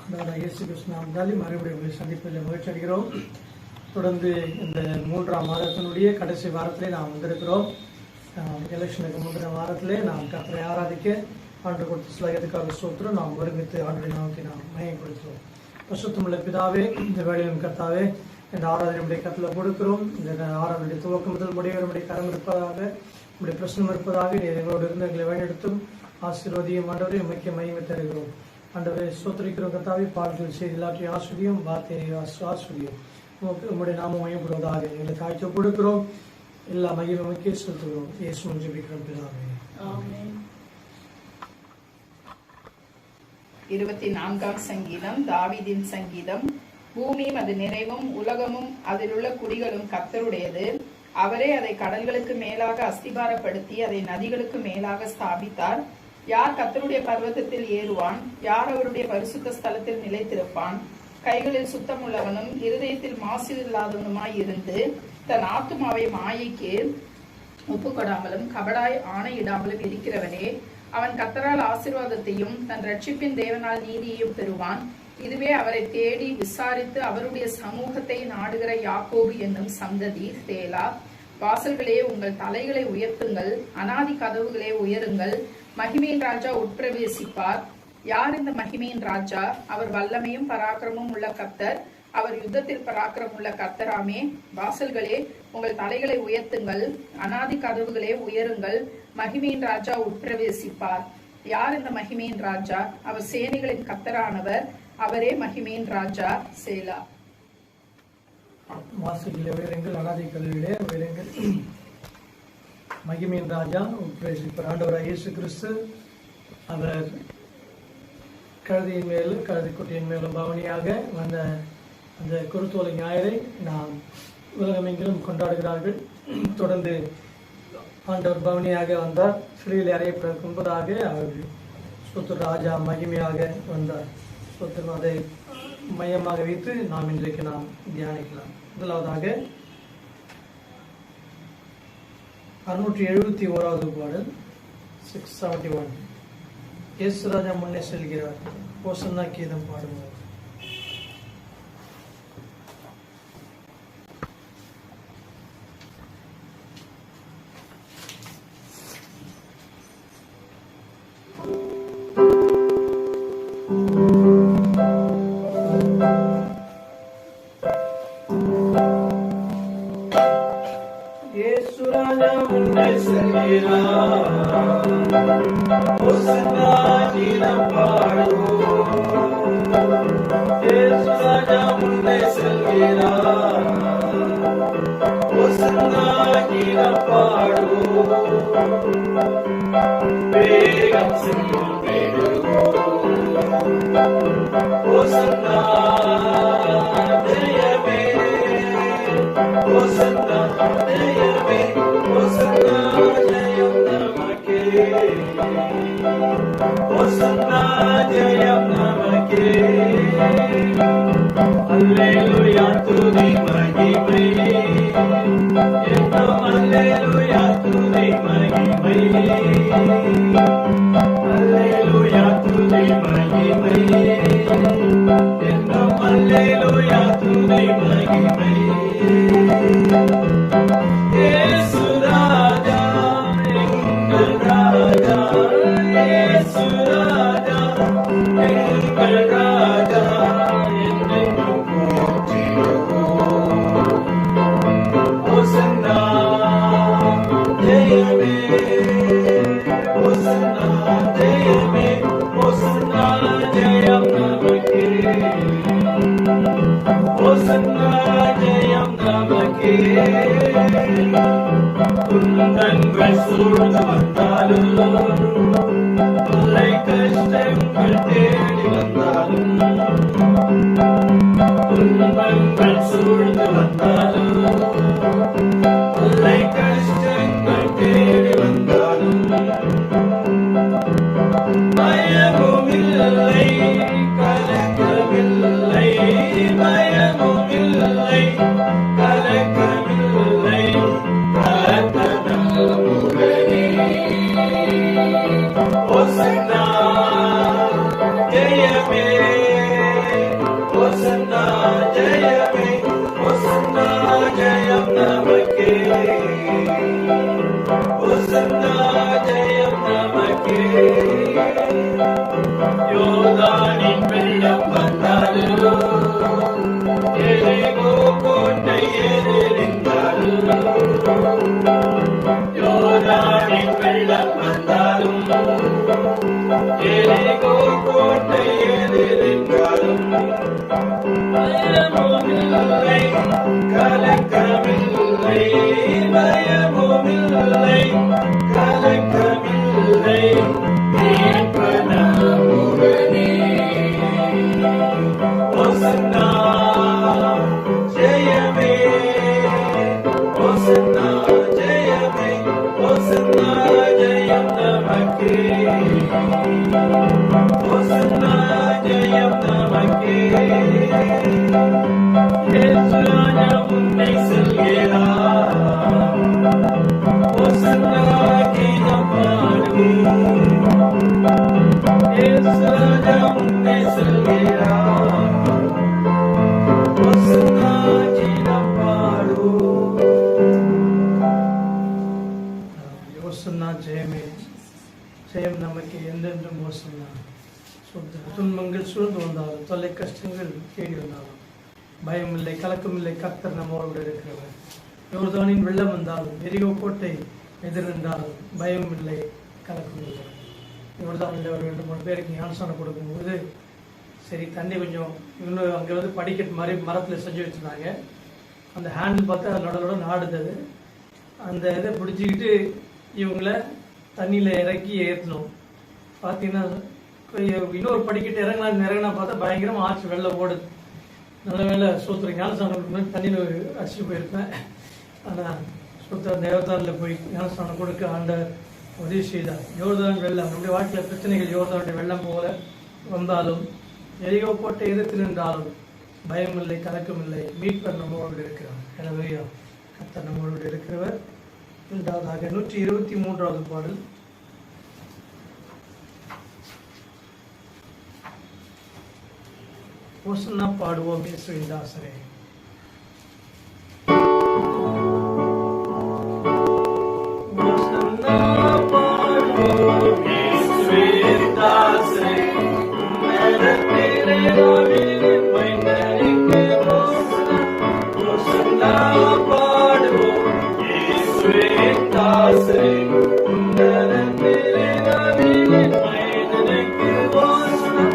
இயேசு கிறிஸ்து நாமத்தால் மறுபடியும் உங்களை சந்திப்பதில் மகிழ்ச்சி அடைகிறோம். தொடர்ந்து இந்த 3ஆம் மாதத்தினுடைய கடைசி வாரத்திலே நாம் வந்திருக்கிறோம். எலெக்ஷனுக்கு முந்தின வாரத்திலே நாம் கர்த்தரை ஆராதிக்க ஆண்டு கொடுத்த சிலகத்துக்காக ஸ்தோத்திரம். நாம் ஒருமித்து ஆண்டை நோக்கி நாம் மையம் கொடுக்கிறோம். பரிசுத்தமுள்ள பிதாவே, இந்த வேளையிலும் கர்த்தாவே, இந்த ஆராதனையுடைய கருத்தில் கொடுக்கிறோம். இந்த ஆராதனையுடைய துவக்கம் முதல் முடிவருடைய கரம் இருப்பதாக, நம்முடைய பிரச்சனை இருப்பதாக எங்களோடு இருந்து எங்களை வழிநடத்தும் ஆசீர்வதியும் ஆண்டவரை முக்கிய மையமை தருகிறோம். ஆண்டவரை ஸ்தோத்திரிக்கிறோம் கர்த்தாவே. பாடல்கள் செய்தி எல்லாற்றையும் ஆசிரியம், வார்த்தையை ஆசிரியம் உங்களுடைய நாமம் மையப்படுவதாக எங்களை காய்ச்சல் கொடுக்கிறோம். எல்லா மகிழ்ச்சியை செலுத்துகிறோம். இயேசுவின் ஜெபிக்கிறோம் பிதாவே. 24ஆம் சங்கீதம். தாவீதின் சங்கீதம். பூமியும் அது நிறைவும் உலகமும் அதிலுள்ள குடிகளும் கர்த்தருடையது. அவரே அதை கடல்களுக்கு மேலாக அஸ்திபாரப்படுத்தி அதை நதிகளுக்கு மேலாக ஸ்தாபித்தார். யார் கர்த்தருடைய பர்வதத்தில் ஏறுவான்? யார் அவருடைய பரிசுத்த ஸ்தலத்தில் நிலைத்திருப்பான்? கைகளில் சுத்தமுள்ளவனும் இருதயத்தில் மாசு இல்லாதவனுமாய் இருந்து தன் ஆத்துமாவை மாயைக்கு ஒப்புக்கொடாமலும் கபடாய் ஆணையிடாமலும் இருக்கிறவனே, அவன் கர்த்தரால் ஆசீர்வாதத்தையும் தன் ரட்சிப்பின் தேவனால் நீதியையும் பெறுவான். இதுவே அவரை தேடி விசாரித்து அவருடைய சமூகத்தை நாடுகிற யாக்கோபு என்னும் சந்ததி. சேலா. வாசல்களே, உங்கள் தலைகளை உயர்த்துங்கள், அநாதி கதவுகளே உயருங்கள், மகிமையின் ராஜா உட்பிரவேசிப்பார். யார் இந்த மகிமையின் ராஜா? அவர் வல்லமையும் பராக்கிரமும் உள்ள கர்த்தர், அவர் யுத்தத்தில் பராக்கிரம் உள்ள கர்த்தராமே. வாசல்களே, உங்கள் தலைகளை உயர்த்துங்கள், அநாதி கதவுகளே உயருங்கள், மகிமையின் ராஜா உட்பிரவேசிப்பார். யார் இந்த மகிமையின் ராஜா? அவர் சேனைகளின் கர்த்தரானவர், அவரே மகிமையின் ராஜா. சேலா. வாசல்களே உயருங்கள், அநாதி கதவுகளே உயருங்கள், மகிமையின் ராஜா உட்பிரவேசிப்பார். ஆண்டவராகிய இயேசு கிறிஸ்து அவர் கழுதையின் மேலும் கழுதை குட்டியின் மேலும் பவனியாக வந்த அந்த குருத்தோலை ஞாயிறை நாம் உலகமெங்கிலும் கொண்டாடுகிறார்கள். தொடர்ந்து ஆண்டவர் பவனியாக வந்தார். சிறையில் அறையப்படுவதற்கு முன்பதாக அவர் சொத்து ராஜா மகிமையாக வந்தார். சொத்து அதை மையமாக வைத்து நாம் இன்றைக்கு நாம் தியானிக்கலாம். முதலாவதாக 671வது பாடல் 671. இயேசு ராஜா முன்னே செல்கிறார். ஓசன்னா கீதம் பாடுவார். இயேசு ராஜா முன்னே செல்கிறார். ஓசன்னா கீதம் பாடுவோம். இயேசு ராஜா முன்னே செல்கிறார். ஓசன்னா கீதம் பாடுவோம். வேகம் செல்லும் ஓசன்னா ஜெயமே, ஓசன்னா ஜெயமே, ஓசன்னா ஜெயம் நமக்கே, ஓசன்னா ஜெயம் நமக்கே. அல்லேலூயா துதி மகிமை, என்றும் அல்லேலூயா துதி மகிமை, அல்லேலூயா துதி மகிமை, என்றும் அல்லேலூயா துதி மகிமை. இயேசு ராஜா எங்கள் ராஜா, இயேசு ராஜா எங்கள் ராஜா, என்றென்றும் போற்றிடுவோம். ஓசன்னா ஜெயமே, ஓசன்னா ஜெயமே, ஓசன்னா ஜெயம் நமக்கே, ஓசன்னா ஜெயம் நமக்கே. துன்பங்கள் சூழ்ந்து வந்தாலும், தொல்லை கஷ்டங்கள் தேடி வந்தாலும், துன்பங்கள் சூழ்ந்து வந்தாலும், தொல்லை கஷ்டங்கள் தேடி வந்தாலும், பயமும் இல்லை கலக்கமில்லை, பயமும் இல்லை கலக்கமில்லை, கலக்கமில்லை. ஓசன்னா ஜெயமே, ஜெயமே ஓசன்னா ஜெயம் நமக்கே ஓசன்னா ஜெயம் நமக்கே யோர்தானின் வெள்ளம் வந்தாலோ எரிகோ கோட்டை எதிரிந்தாலோ யோர்தானின் வெள்ளம் வந்தாலும் எரிகோ கோட்டை எதிரிந்தாலும் பயமுமில்லை கலக்கமில்லை பயமுமில்லை கலக்கமில்லை மீட்பனாமுடனே ஓசன்னா ஜெயமே ஓசன்னா ஜெயமே ஓசன்னா ஜெயம் நமக்கே ஓசன்னா ஜெயம் நமக்கே இயேசு ராஜா உன்னை செல்கிறார் ஓசன்னா கீதம் பாடுவோம் இயேசு ராஜா உன்னை செல்கிறார் ஓசன்னா கீதம் பாடுவோம் ஓசன்னா ஜெயமே ஜெயம் நமக்கு என்றென்றும் ஓசன்னா. துன்பங்கள் சூழ்ந்து வந்தாலும் தொல்லை கஷ்டங்கள் தேடி வந்தாலும் பயமில்லை கலக்கமில்லை கர்த்தர் நம்மோடு இருக்கிறவர். யோர்தானின் வெள்ளம் வந்தாலும் எரிகோ கோட்டை எதிர்நின்றாலும் பயம் இல்லை கலக்கம் இல்லை. யோர்தானில் ஒரு 2-3 பேருக்கு ஞானஸ்நானம் கொடுக்கும்போது சரி தண்ணி கொஞ்சம் இன்னும் அங்கே வந்து படிக்கட்டு மாதிரி மரத்தில் செஞ்சு வச்சுருந்தாங்க. அந்த ஹேண்டில் பார்த்தா நடுவோட நாடுது. அந்த இதை பிடிச்சிக்கிட்டு இவங்கள தண்ணியில் இறக்கி ஏற்றணும். பார்த்தீங்கன்னா இன்னொரு படிக்கட்டு இறங்கினா பார்த்தா பயங்கரமாக ஆச்சு, வெள்ளம் ஓடுது. நல்ல வேலை சூத்திர ஞானஸ்நானம் தண்ணியில் அடிச்சுட்டு போயிருப்பேன். ஆனால் சூத்திர தேவதானில் போய் ஞானஸ்நானம் கொடுக்க ஆண்ட உதவி செய்தார். யோர்தான் வெள்ளம் நம்முடைய வாழ்க்கையில் பிரச்சனைகள் யோர்தானுடைய வெள்ளம் போல வந்தாலும் எரிகோ கோட்டை எதிர்த்து நின்றாலும் பயமில்லை கலக்கமில்லை மீட்பர் நம்மோடு இருக்கிறார். எனவே கர்த்தர் நம்மோடு இருக்கிறவர். இரண்டாவதாக 123வது பாடல். ஓசன்னா பாடுவோம் இயேசுவின் தாசரே. ஓசன்னா பாடுவோம் இயேசுவின் தாசரே. உன்னதத்திலே தாவீதின் மைந்தனுக்கு ஓசன்னா. ஓசன்னா பாடுவோம் இயேசுவின் தாசரே. உன்னதத்திலே தாவீதின் மைந்தனுக்கு ஓசன்னா.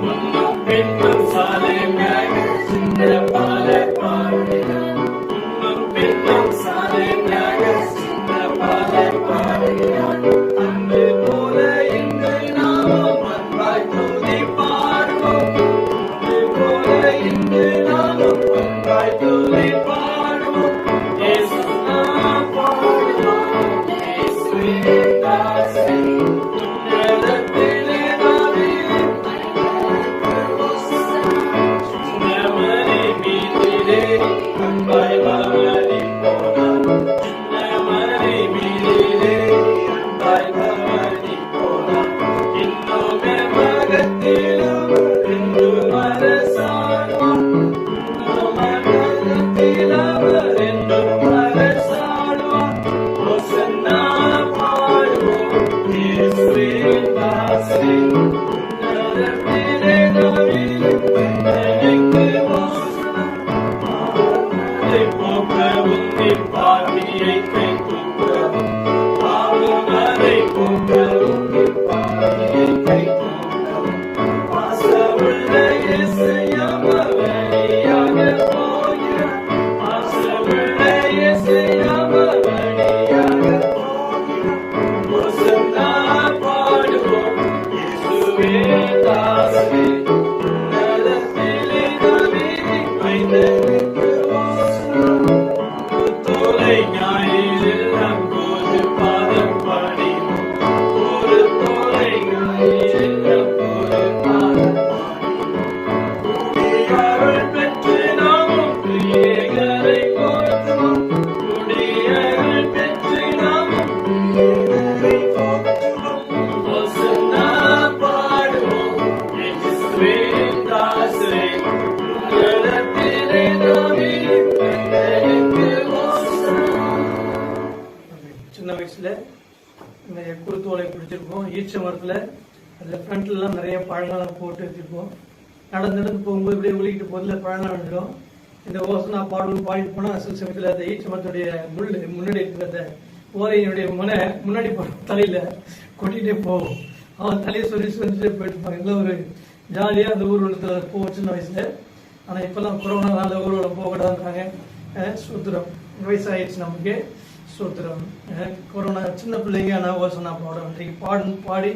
முன்னும் பின்னும் சாலையாக சின்ன பால பாடுகிறார். முன்னும் பின்னும் சாலையாக சின்ன பால பாடுகிறார். அன்பு போல எங்கள் நாமம் அன்பாய் துதி பாடுவோம். அன்பு போல எங்கள் நாமம் அன்பாய் துதி பாடுவோம். இயேசுனா பாடுவோம் இயேசுவின் தாசரே. உன்னதத்திலே தாவீதின் சின்னமலை மீதிலே அன்பாய் பவனி போனார். சின்னமலை மீதிலே அன்பாய் பவனி போனார். இன்னுமே மகத்திலும் என்றும் அரசாழ்வார். இன்னும் மகத்திலும் அவர் என்றும் அரசாழ்வார். ஓசன்னா பாடுவோம் இயேசுவின் தாசரே. உன்னதத்திலே தாவீதின் மைந்தனுக்கு ஓசன்னா. பாவங்களை போக்கவும் நின் பாவியை கை தூக்கவும். பாவங்களை போக்கவும் நின் பாவியை கை தூக்கவும். பாசமுள்ள இயேசையா வழியாக போகிறார். பாசமுள்ள இயேசையா வழியாக போகிறார். ஓசன்னா பாடுவோம் இயேசுவின் தாசரே. உன்னதத்திலே தாவீதின் மைந்தனுக்கு ஓசன்னா. தோலை ஞாயிறில் நம் கோது பாதம் பாடினோம். ஒரு தோலை ஞாயிறில் நம் கோது பாதம் பாடினோம். வயசுல இந்த குருத்தோலை பிடிச்சிருக்கோம். ஈச்ச மரத்துல அதுல ஃப்ரண்ட்லாம் நிறைய பழங்கள்லாம் போட்டு வச்சிருக்கோம். நடந்து போகும்போது இப்படியே ஒலிக்கிட்டு போதில் பழங்கள் வந்துடும். இந்த ஓசனா பாடலும் பாடிட்டு போனா சில சமயத்தில் அந்த ஈச்ச மரத்துடைய முன்னாடி இருக்கிறத ஓலையினுடைய முன்னாடி தலையில கொட்டிகிட்டே போகும். அவன் தலையை சொல்லிட்டு போயிட்டு எல்லாம் ஒரு ஜாலியா அந்த ஊர்வலத்துல போவோம் சின்ன வயசுல. ஆனா இப்பெல்லாம் கொரோனானால ஊர்வலம் போகக்கூடாதுன்றாங்க. சூத்திரம் வயசாயிடுச்சு நமக்கு. சூத்திரம் கொரோனா சின்ன பிள்ளைங்க ஆனால் ஓசனா பாடம் பாடி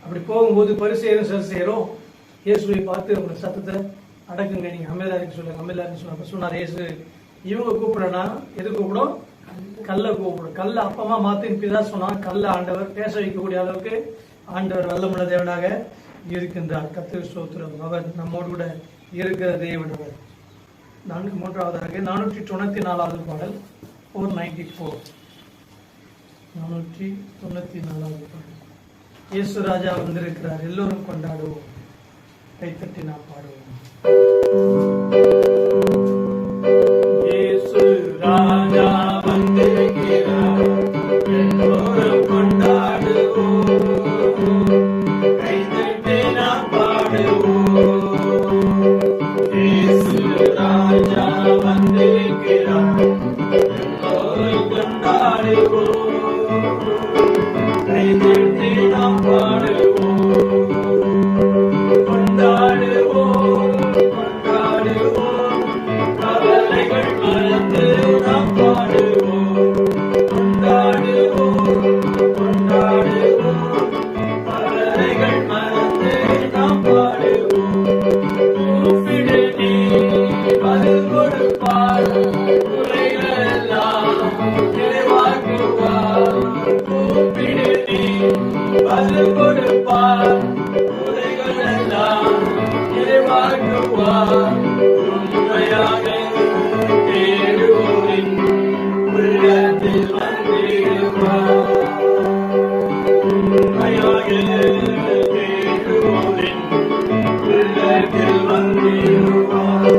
அப்படி போகும்போது பரிசேரும் சரிசேரும் இயேசுவை பார்த்து அவங்க சத்தத்தை அடக்குங்க, நீங்க அமைதியாக சொல்லுங்க, அமைதியாக சொன்னாங்க. சொன்னார் இயேசு, இவங்க கூப்பிடனா எது கூப்பிடும்? கல்லை கூப்பிடும். கல்லை அப்பமா மாத்தின் பிதா சொன்னா கல்லை ஆண்டவர் பேச வைக்கக்கூடிய அளவுக்கு ஆண்டவர் வல்லமுள்ள தேவனாக இருக்கின்றார். கர்த்தருக்கு ஸ்தோத்திரம். அவர் நம்மோடு கூட இருக்கிற தேவனவர். 3ஆவதாக 494வது பாடல் 494. 494வது பாடல். இயேசு ராஜா வந்திருக்கிறார், எல்லோரும் கொண்டாடுவோம், கைத்தட்டி நாம் பாடுவோம். இயேசு ராஜா வந்திருக்கிறார், எல்லோரும் கொண்டாடுவோம், கைதட்டி நாம் பாடுவோம். இயேசு ராஜா வந்திருக்கிறார், எல்லோரும் கொண்டாடுவோம், கைதட்டி நாம் பாடுவோம். கொண்டாடுவோம் கொண்டாடுவோம், கவலைகள் மறந்து நாம் பாடுவோம். கொண்டாடுவோம் கொண்டாடுவோம், கவலைகள் மறந்து நாம் பாடுவோம். கூப்பிடு நீ பதில் கொடுப்பார், குறைகள் எல்லாம் நிறைவாக்குவார். கூப்பிடு நீ பதில் கொடுப்பார், குறைகள் எல்லாம் நிறைவாக்குவார். உண்மையாக தேடுவோரின் உள்ளத்தில் வந்திடுவார். உண்மையாக தேடுவோரின் உள்ளத்தில் வந்திடுவார்.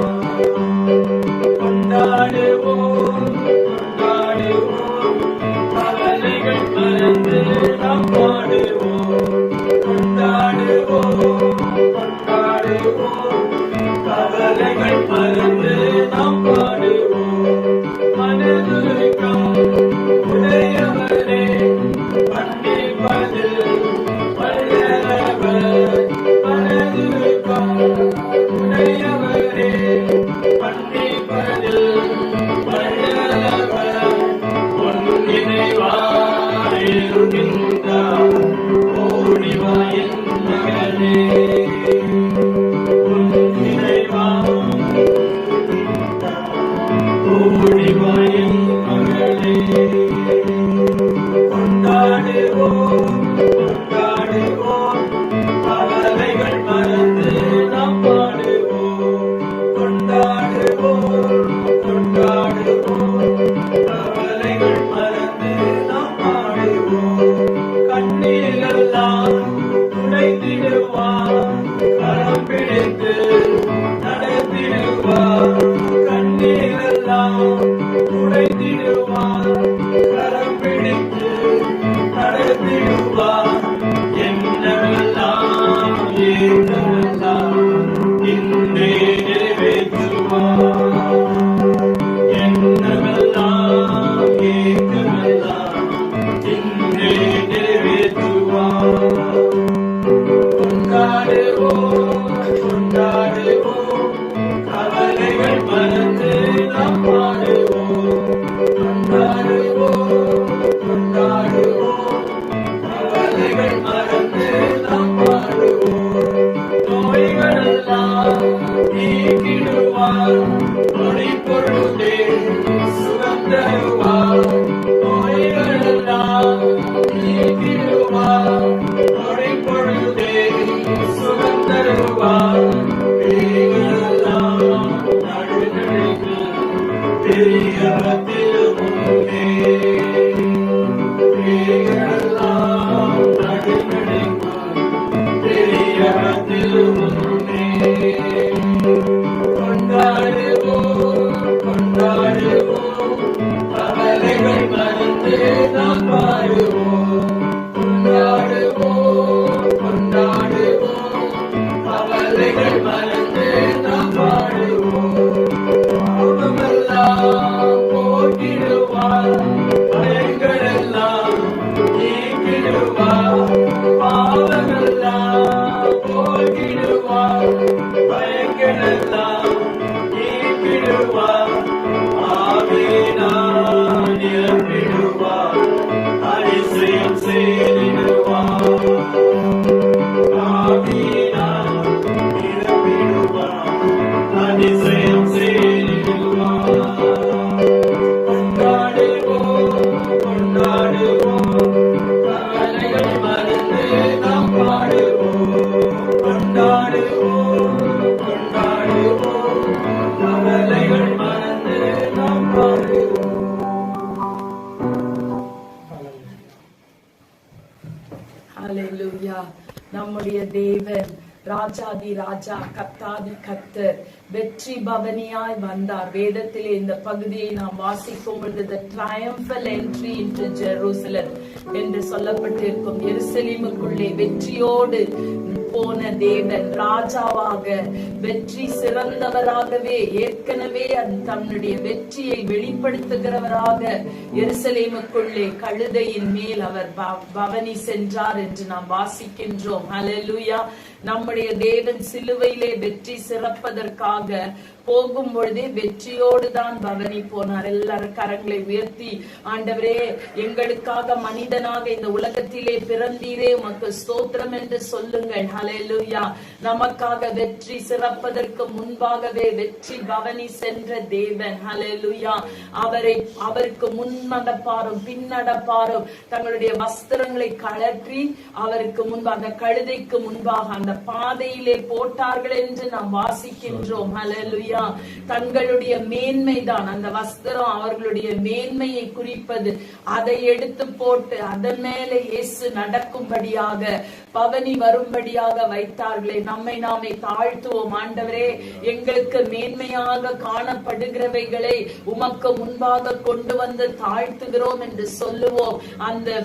கொண்டாடுவோம் கொண்டாடுவோம், கவலைகள் மறந்து நாம் பாடுவோம். கொண்டாடுவோம் கொண்டாடுவோம், கவலைகள் மறந்து நாம் பாடுவோம். மனதுருக்கம் உடையவரே, மன்னிப்பதில் வல்லவர். மனதுருக்கம் உடையவரே, மன்னிப்பதில் வல்லவர். ஒன்றிணைவாயிருக்கின்றார், ஓடிவா என் மகனே. ஓடிவா என் மகனே. கொண்டாடுவோம் கொண்டாடுவோம், கவலைகள் மறந்து நாம் பாடுவோம். கொண்டாடுவோம் கொண்டாடுவோம், கவலைகள் மறந்து நாம் பாடுவோம். கண்ணீரெல்லாம் துடைத்திடுவார், கரம் பிடித்து நடத்திடுவார். கண்ணீரெல்லாம் துடைத்திடுவார், கரம் பிடித்து நடத்திடுவார். என்னவெல்லாம் ஏற்றமெல்லாம் இன்றே நிறைவேற்றுவார். என்னவெல்லாம் ஏற்றமெல்லாம் இன்றே நிறைவேற்றுவார். கொண்டாடுவோம் கொண்டாடுவோம், கவலைகள் மறந்து நாம் பாடுவோம். கொண்டாடுவோம் கொண்டாடுவோம், கவலைகள் மறந்து நாம் பாடுவோம். நோய்களெல்லாம் நீக்கிடுவார், நொடி பொழுதே சுகம் தருவார். நோய்களெல்லாம் நீக்கிடுவார், நொடி பொழுதே சுகம் தருவார். பேய்களெல்லாம் நடுநடுங்கு பெரியவத்தில் முன்னே. பேய்களெல்லாம் நடுநடுங்கு பெரியவத்தில் முன்னே. கொண்டாடுவோம் கொண்டாடுவோம், கவலைகள் மறந்து நாம் பாடுவோம். எங்களெல்லாம் மீட்பிடுவார். ஆவியினால் நிரப்பிடுவார். அதிசயம் செய்திடுவார். ஆவியினால் நிரப்பிடுவார். அதிசயம் செய்திடுவார். கொண்டாடுவோம், கொண்டாடுவோம், கவலைகளை மறந்து நாம் பாடுவோம். கொண்டாடுவோம், கொண்டாடுவோம், கவலைகள் மறந்து நாம் பாடுவோம். ஹalleluya. நம்முடைய தேவன் ராஜாதி ராஜா, கர்த்தாதி கர்த்தர், வெற்றி பவனியாய் வந்தார். வேதத்திலே இந்த பகுதியை நாம் வாசிக்கும் பொழுது the triumphal entry into Jerusalem என்று சொல்லப்பட்டிருக்கும். எருசலேமுக்குள்ளே வெற்றியோடு போன தேவன் ராஜாவாக, வெற்றி சிறந்தவராகவே, ஏற்கனவே தன்னுடைய வெற்றியை வெளிப்படுத்துகிறவராக எருசலேமுக்குள்ளே கழுதையின் மேல் அவர் பவனி சென்றார் என்று நாம் வாசிக்கின்றோம். ஹல்லேலூயா. நம்முடைய தேவன் சிலுவையிலே வெற்றி சிறப்பதற்காக போகும் பொழுதே வெற்றியோடு தான் பவனி போனார். எல்லாரும் கரங்களை உயர்த்தி, ஆண்டவரே எங்களுக்காக மனிதனாக இந்த உலகத்திலே பிறந்தீரே, உமக்கு ஸ்தோத்திரம் என்று சொல்லுங்கள். ஹல்லேலூயா. நமக்காக வெற்றி சிறப்பதற்கு முன்பாகவே வெற்றி பவனி சென்ற தேவன். ஹல்லேலூயா. அவருக்கு முன் நடப்பாரும் பின் நடப்பாரும் தங்களுடைய வஸ்திரங்களை கழற்றி அவருக்கு முன்பாக, அந்த கழுதைக்கு முன்பாக அந்த பாதையிலே போட்டார்கள் என்று நாம் வாசிக்கின்றோம். ஹல்லேலூயா. தங்களுடைய மேன்மைதான் அந்த வஸ்திரம், அவர்களுடைய மேன்மையை குறிப்பது. அதை எடுத்து போட்டு அதன் மேலே இயேசு நடக்கும்படியாக, பவனி வரும்படியாக வைத்தார்களே. நம்மை நாமே தாழ்த்துவோம். ஆண்டவரே, எங்களுக்கு மேன்மையாக காணப்படுகிறவைகளை உமக்கு முன்பாக கொண்டு வந்து தாழ்த்துகிறோம் என்று சொல்லுவோம். அந்த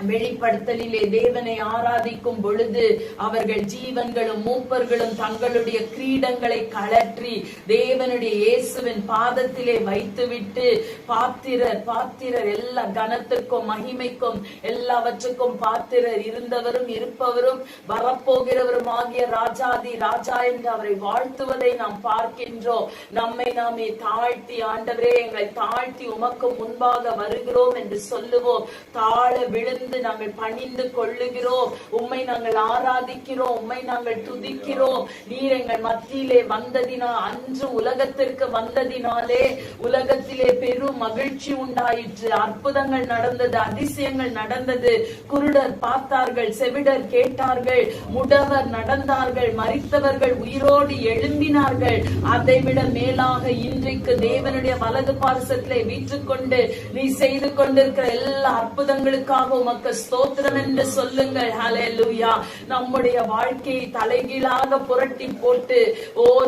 வெளிப்படுத்தலிலே தேவனை ஆராதிக்கும் பொழுது அவர்கள் ஜீவன்களும் மூப்பர்களும் தங்களுடைய கிரீடங்களை கழற்றி தேவனுடைய இயேசுவின் பாதத்திலே வைத்துவிட்டு, பாத்திரர் எல்லா கனத்திற்கும் மகிமைக்கும் எல்லாவற்றுக்கும் பாத்திரர், இருந்தவரும் இருப்பவரும் வரப்போகிறவரும் ஆகிய ராஜாதி ராஜா என்று அவரை வாழ்த்துவதை நாம் பார்க்கின்றோம். நம்மை நாமே தாழ்த்தி, ஆண்டவரே எங்களை தாழ்த்தி உமக்கு முன்பாக வருகிறோம் என்று சொல்லுவோம். தாழ விழுந்து நாங்கள் பணிந்து கொள்ளுகிறோம். உம்மை நாங்கள் ஆராதிக்கிறோம், உம்மை நாங்கள் துதிக்கிறோம். நீர் எங்கள் மத்தியிலே வந்ததினால், அன்று உலகத்திற்கு வந்ததினாலே உலகத்திலே பெரும் மகிழ்ச்சி உண்டாயிற்று. அற்புதங்கள் நடந்தது, அதிசயங்கள் நடந்தது. குருடர் பார்த்தார்கள், செவிடர் கேட்டார்கள், முடவர் நடந்தார்கள், மரித்தவர்கள் உயிரோடு எழும்பினார்கள். அதைவிட மேலாக இன்றைக்கு தேவனுடைய வலது பார்சத்திலே வீற்றுக்கொண்டு நீ செய்து கொண்டிருக்கிற எல்லா அற்புதங்களுக்காக உமக்கு ஸ்தோத்திரம் என்று சொல்லுங்கள். ஹல்லேலூயா. நம்முடைய வாழ்க்கையை தலைகீழாக புரட்டி போட்டு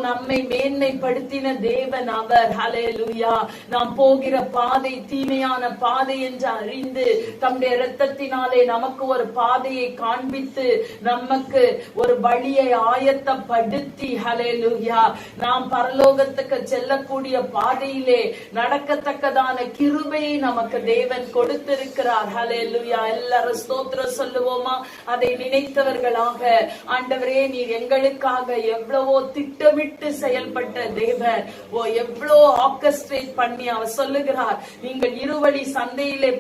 நம்மை மேன்மைப்படுத்தின தேவன் அவர். ஹல்லேலூயா. நாம் போகிற பாதை தீமையான பாதை என்று அறிந்து தம்முடைய இரத்தத்தினாலே நமக்கு ஒரு பாதையை காண்பித்து நமக்கு ஒரு வழியை ஆயத்தப்படுத்தி, ஹல்லேலூயா, நாம் பரலோகத்துக்கு செல்லக்கூடிய பாதையிலே நடக்கத்தக்கதான கிருபையை நமக்கு தேவன் கொடுத்திருக்கிறார். ஹல்லேலூயா. எல்லாரும் ஸ்தோத்திரம் சொல்லுவோமா? அதை நினைத்தவர்களாக, ஆண்டவரே நீர் எங்களுக்காக எவ்வளவோ திட்டமிட்டு செயல்பட்ட தேவன், எவ்வளோ ஆர்கெஸ்ட்ரேட் பண்ணி அவர் சொல்லுகிறார், நீங்கள் இருவழி சந்தையிலே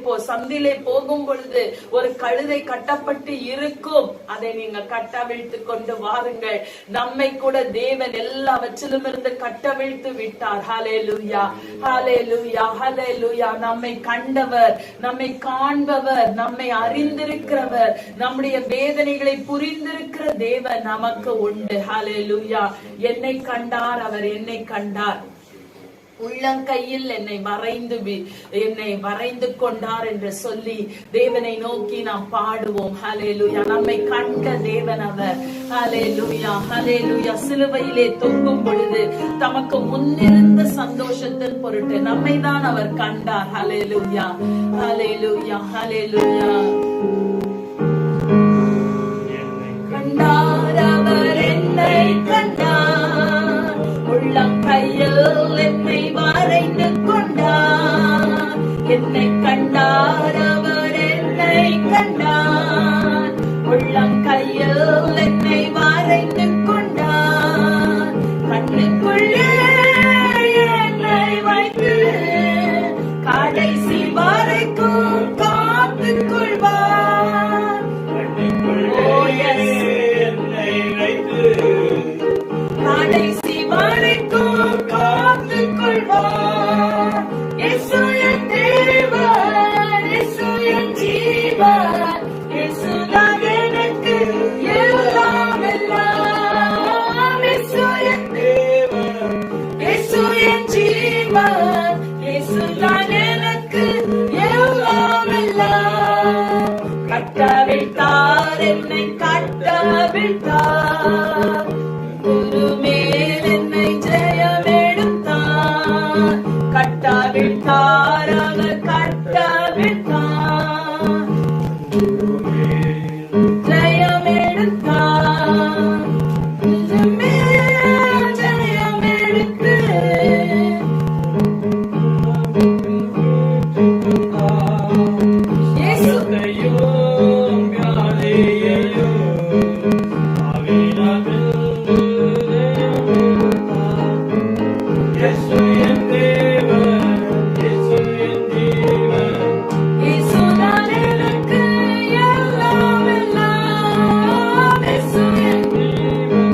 போகும் பொழுது ஒரு கழுதை கட்டப்பட்டு இருக்கும், அதை நீங்கள் கட்டவிழ்த்து கொண்டு வாருங்கள். நம்மை கூட தேவன் எல்லாவற்றிலும் இருந்து கட்டவிழ்த்து விட்டார். ஹல்லேலூயா, ஹல்லேலூயா, ஹல்லேலூயா. நம்மை கண்டவர், நம்மை காண்பவர், நம்மை அறிந்திருக்கிறவர், நம்முடைய வேதனைகளை புரிந்திருக்கிற தேவன் நமக்கு உண்டு. ஹல்லேலூயா. என்னை கண்டார், அவர் என்னை கண்டார், உள்ளங்கையில் என்னை வரைந்து கொண்டார் என்று சொல்லி தேவனை நோக்கி நாம் பாடுவோம். ஹல்லேலூயா. நம்மை கண்ட தேவன் அவர். ஹல்லேலூயா, ஹல்லேலூயா. சிலுவையிலே தொங்கும் பொழுது தமக்கு முன்னிருந்த சந்தோஷத்தின் பொருட்டு நம்மை தான் அவர் கண்டார். ஹல்லேலூயா, ஹல்லேலூயா, ஹல்லேலூயா. கண்டார் அவர் என்னை கண்டார், உள்ளங்கையில் என்னை வரைந்து கொண்டார். என்னை கண்டார் அவர் என்னை கண்டார், உள்ளங்கையில் என்னை வரைந்து கொண்டார். இயேசு என் தேவன், இயேசு என் ஜீவன். இயேசுதான் எனக்கு எல்லாம் எல்லாம். இயேசு என் ஜீவன்,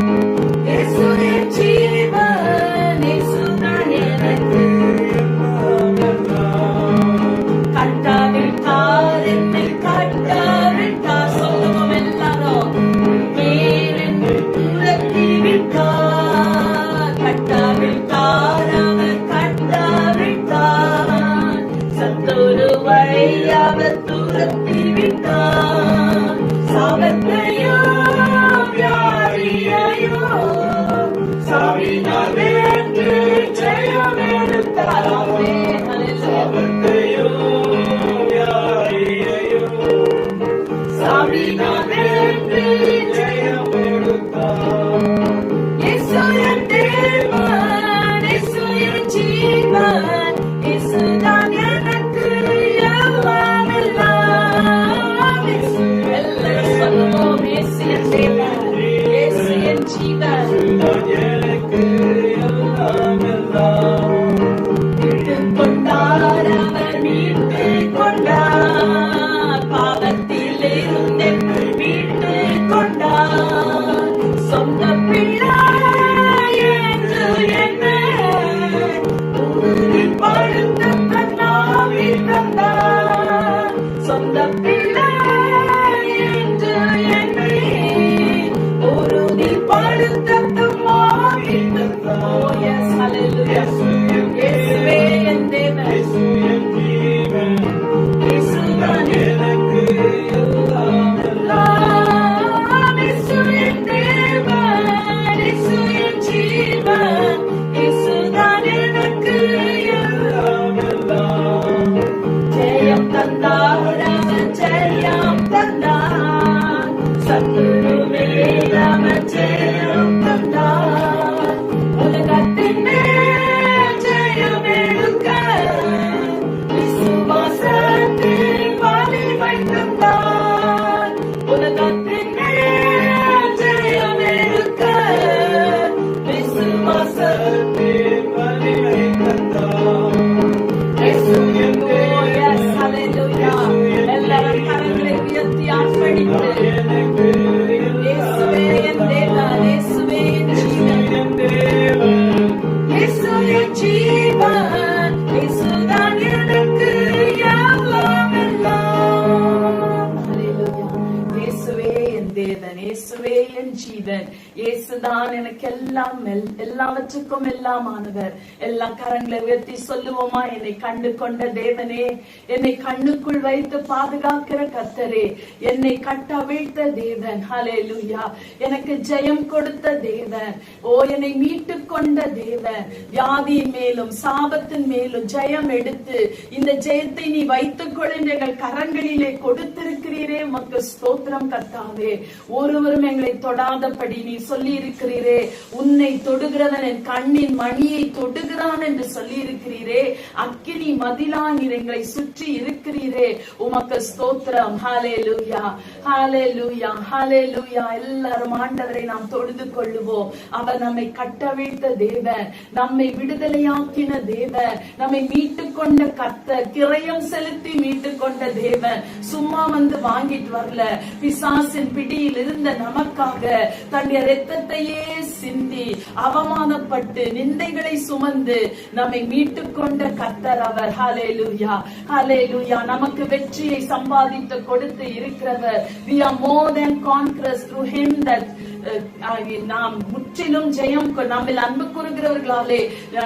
இயேசு என் ஜீவன். இயேசுதான் எனக்கு எல்லாம் எல்லாம். கட்டாவிட்டார் என்னை கட்டாவிட்டார். சொல்லுவோம் எல்லாரும். ஏன் என்னை துரத்தி விட்டார். கட்டாவிட்டார் அவர் கட்டாவிட்டார். சத்துருவை அவர் துரத்தி விட்டார். சாபத்தையோ வியாதியையோ சாவினால் வென்று ஜெயம் எடுத்தார். ஆமென். ஹல்லேலூயா. சாபத்தையோ வியாதியையோ சாவினால் வென்று ஜெயம் எடுத்தார். இயேசு என் தேவன், இயேசு என் ஜீவன். இயேசுதான் எனக்கு எல்லாம் எல்லாம். இயேசு எல்லாரும் சொல்லுவோம். இயேசு என் தேவன், இயேசு என் ஜீவன். நான் எனக்கு எல்லாம் எல்லாம். மீட்டுக் கொண்டார் அவர் மீட்டுக் கொண்டார். பாவத்தில் இருந்து என்னை மீட்டுக் கொண்டார். சொந்த பிள்ளை என்று என்னை உறுதி படுத்த கண்ணாவி தந்தார். சொந்த பிள்ளை என்று என்னை உறுதி படுத்த தம்மாவி தந்தார். Oh yes, hallelujah. இயேசுவே என் தேவன், இயேசு என் ஜீவன், இயேசுதான் எனக்கு எல்லாம் எல்லாம். இயேசு என் தேவன், இயேசு என் ஜீவன். இயேசுதான் எனக்கு எல்லாம். எல்லாம். ஜெயம் தந்தார் அவர் ஜெயம் தந்தார். சத்துருவே அவர் ஜெயம் தந்தார். உலகத்தின் மேல் ஜெயம் எடுக்க விசுவாசத்தின் வலிமை தந்தார். உலகத்தின் மேல் ஜெயம் எடுக்க விசுவாசத்தின் வலிமை தந்தார். Oh yes, hallelujah. எல்லாரும் கரங்களை உயர்த்தி ஆர்ப்பரித்து எனக்கு இயேசுவே என் தேவன், இயேசுவே என் ஜீவன். என் தேவன், இயேசு என் ஜீவன். இயேசுதான் எனக்கு எல்லாம் எல்லாம். Hallelujah. இயேசுவே என் தேவன், இயேசுவே என் ஜீவன். இயேசுதான் எனக்கு எல்லாம் எல்லாவற்றுக்கும் எல்லாமானவர். எல்லா கரங்களை உயர்த்தி சொல்லுவோமா? என்னை கண்டு கொண்ட தேவனே, என்னை கண்ணுக்குள் வைத்து பாதுகாக்கிற கர்த்தரே, என்னை கட்டவிழ்த்த தேவன். ஹல்லேலூயா. எனக்கு ஜெயம் கொடுத்த தேவன். ஓ, என்னை மீட்டு கொண்ட தேவன். வியாதியின் மேலும் சாபத்தின் மேலும் ஜெயம் எடுத்து இந்த ஜெயத்தை நீ வைத்துக் கொள் என்று எங்கள் கரங்களிலே கொடுத்திருக்கிறீரே, உமக்கு ஸ்தோத்திரம் கர்த்தாவே. ஒருவரும் எங்களை தொடாதபடி நீ சொல்லி இருக்கிறீரே. உன்னை தொடுகிறவன் என் கண்ணின் மணியை தொடுகிறான் என்று சொல்லி இருக்கிறீரே. அக்கினி மதிலா நீர் எங்களை சுற்றி இருக்கிறீரே, உமக்கு ஸ்தோத்திரம். ஹல்லேலூயா, ஹல்லேலூயா, ஹல்லேலூயா. எல்லாரும் ஆண்டவரை நாம் தொழுது கொள்ளுவோம். அவர் நம்மை கட்டவிழ்த்த தேவன், நம்மை விடுதலையாக்கின தேவன், நம்மை மீட்டுக் கொண்ட கர்த்தர், கிரயம் செலுத்தி மீட்டுக் கொண்ட தேவன். சும்மா வந்து வாங்கிட்டு வரல. பிசாசின் பிடியில் இருந்த நமக்காக தன்னுடைய இரத்தத்தையே சிந்தி அவமானப்பட்டு நிந்தைகளை சுமந்து நம்மை மீட்டுக் கொண்ட கர்த்தர் அவர். ஹல்லேலூயா, ஹல்லேலூயா. நமக்கு வெற்றியை சம்பாதித்து கொடுத்து இருக்கிறவர். We are more than conquerors through him that நாம் முற்றிலும் ஜெயம் நம்மில் அன்பு கூறுகிறவர்களாலே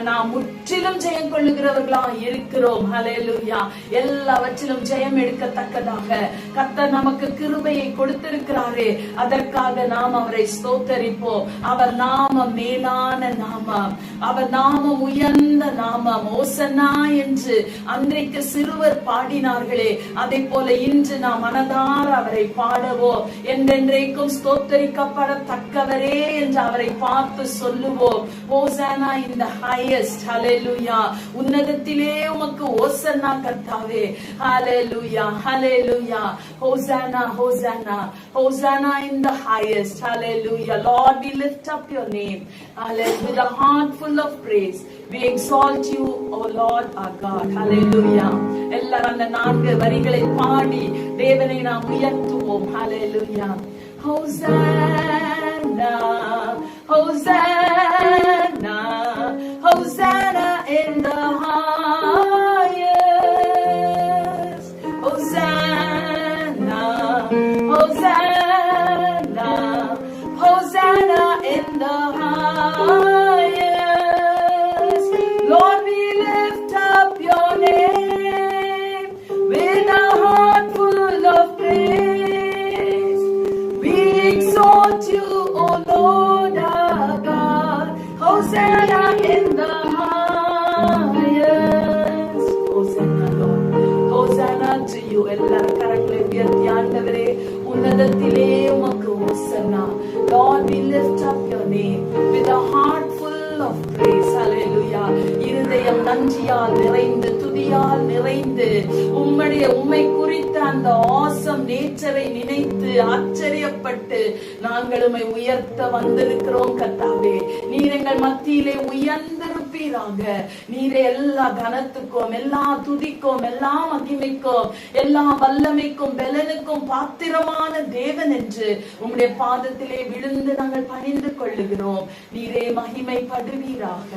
நாம் முற்றிலும் ஜெயம் கொள்ளுகிறவர்களா இருக்கிறோம். ஹல்லேலூயா. எல்லாவற்றிலும் ஜெயம் எடுக்கத்தக்கதாக கர்த்தர் நமக்கு கிருபையை கொடுத்திருக்கிறாரே, அதற்காக நாம் அவரை ஸ்தோத்தரிப்போம். அவர் நாமம் மேலான நாமம், அவர் நாமம் உயர்ந்த நாமம். ஓசன்னா என்று அன்றைக்கு சிறுவர் பாடினார்களே, அதை போல இன்று நாம் மனதார அவரை பாடுவோம். என்றென்றைக்கும் ஸ்தோத்தரிக்கப்படத்தக்கவரே என்று அவரை பார்த்து சொல்லுவோம். ஓசானா இன் தி ஹையஸ்ட். ஹல்லேலூயா. உன்னதத்திலே உமக்கு ஓசன்னா கர்த்தாவே. ஹல்லேலூயா, ஹல்லேலூயா. Hosanna, hosanna, hosanna in the highest. Hallelujah. Lord, we lift up your name. Hallelujah. With a heart full of praise. We exalt you, O Lord our God. Hallelujah. எல்லாரும் அந்த 4 வரிகளை பாடி தேவனை நாம் உயர்த்துவோம். Hallelujah. Hosanna, Hosanna, Hosanna in the highest. Hosanna, Hosanna, Hosanna in the highest. Lord, we lift up your name with a heart full of praise. We exalt you, O Lord our God. Hosanna in the highest. Hosanna, Lord. Hosanna to you. எல்லாரும் கரங்களை உயர்த்தி ஆண்டவரே உன்னதத்திலே உமக்கு ஹோசன்னா. Lord, we lift up your name with a heart full of praise. Hallelujah. இருதயம் நன்றியால் நிறைந்து துதியால் நிறைந்து உம்மை குறித்த அந்த ஆசம் நேச்சரை நினைத்து ஆச்சரியப்பட்டு நாங்கள் உம்மை உயர்த்த வந்திருக்கிறோம் கர்த்தாவே. நீர் எங்கள் மத்தியிலே உயர்ந்திருப்பீராக. நீரே எல்லா கனத்துக்கும் எல்லா துதிக்கும் எல்லா மகிமைக்கும் எல்லா வல்லமைக்கும் பலனுக்கும் பாத்திரமான தேவன் என்று உம்முடைய பாதத்திலே விழுந்து நாங்கள் பணிந்து கொள்ளுகிறோம். நீரே மகிமைப்படுவீராக.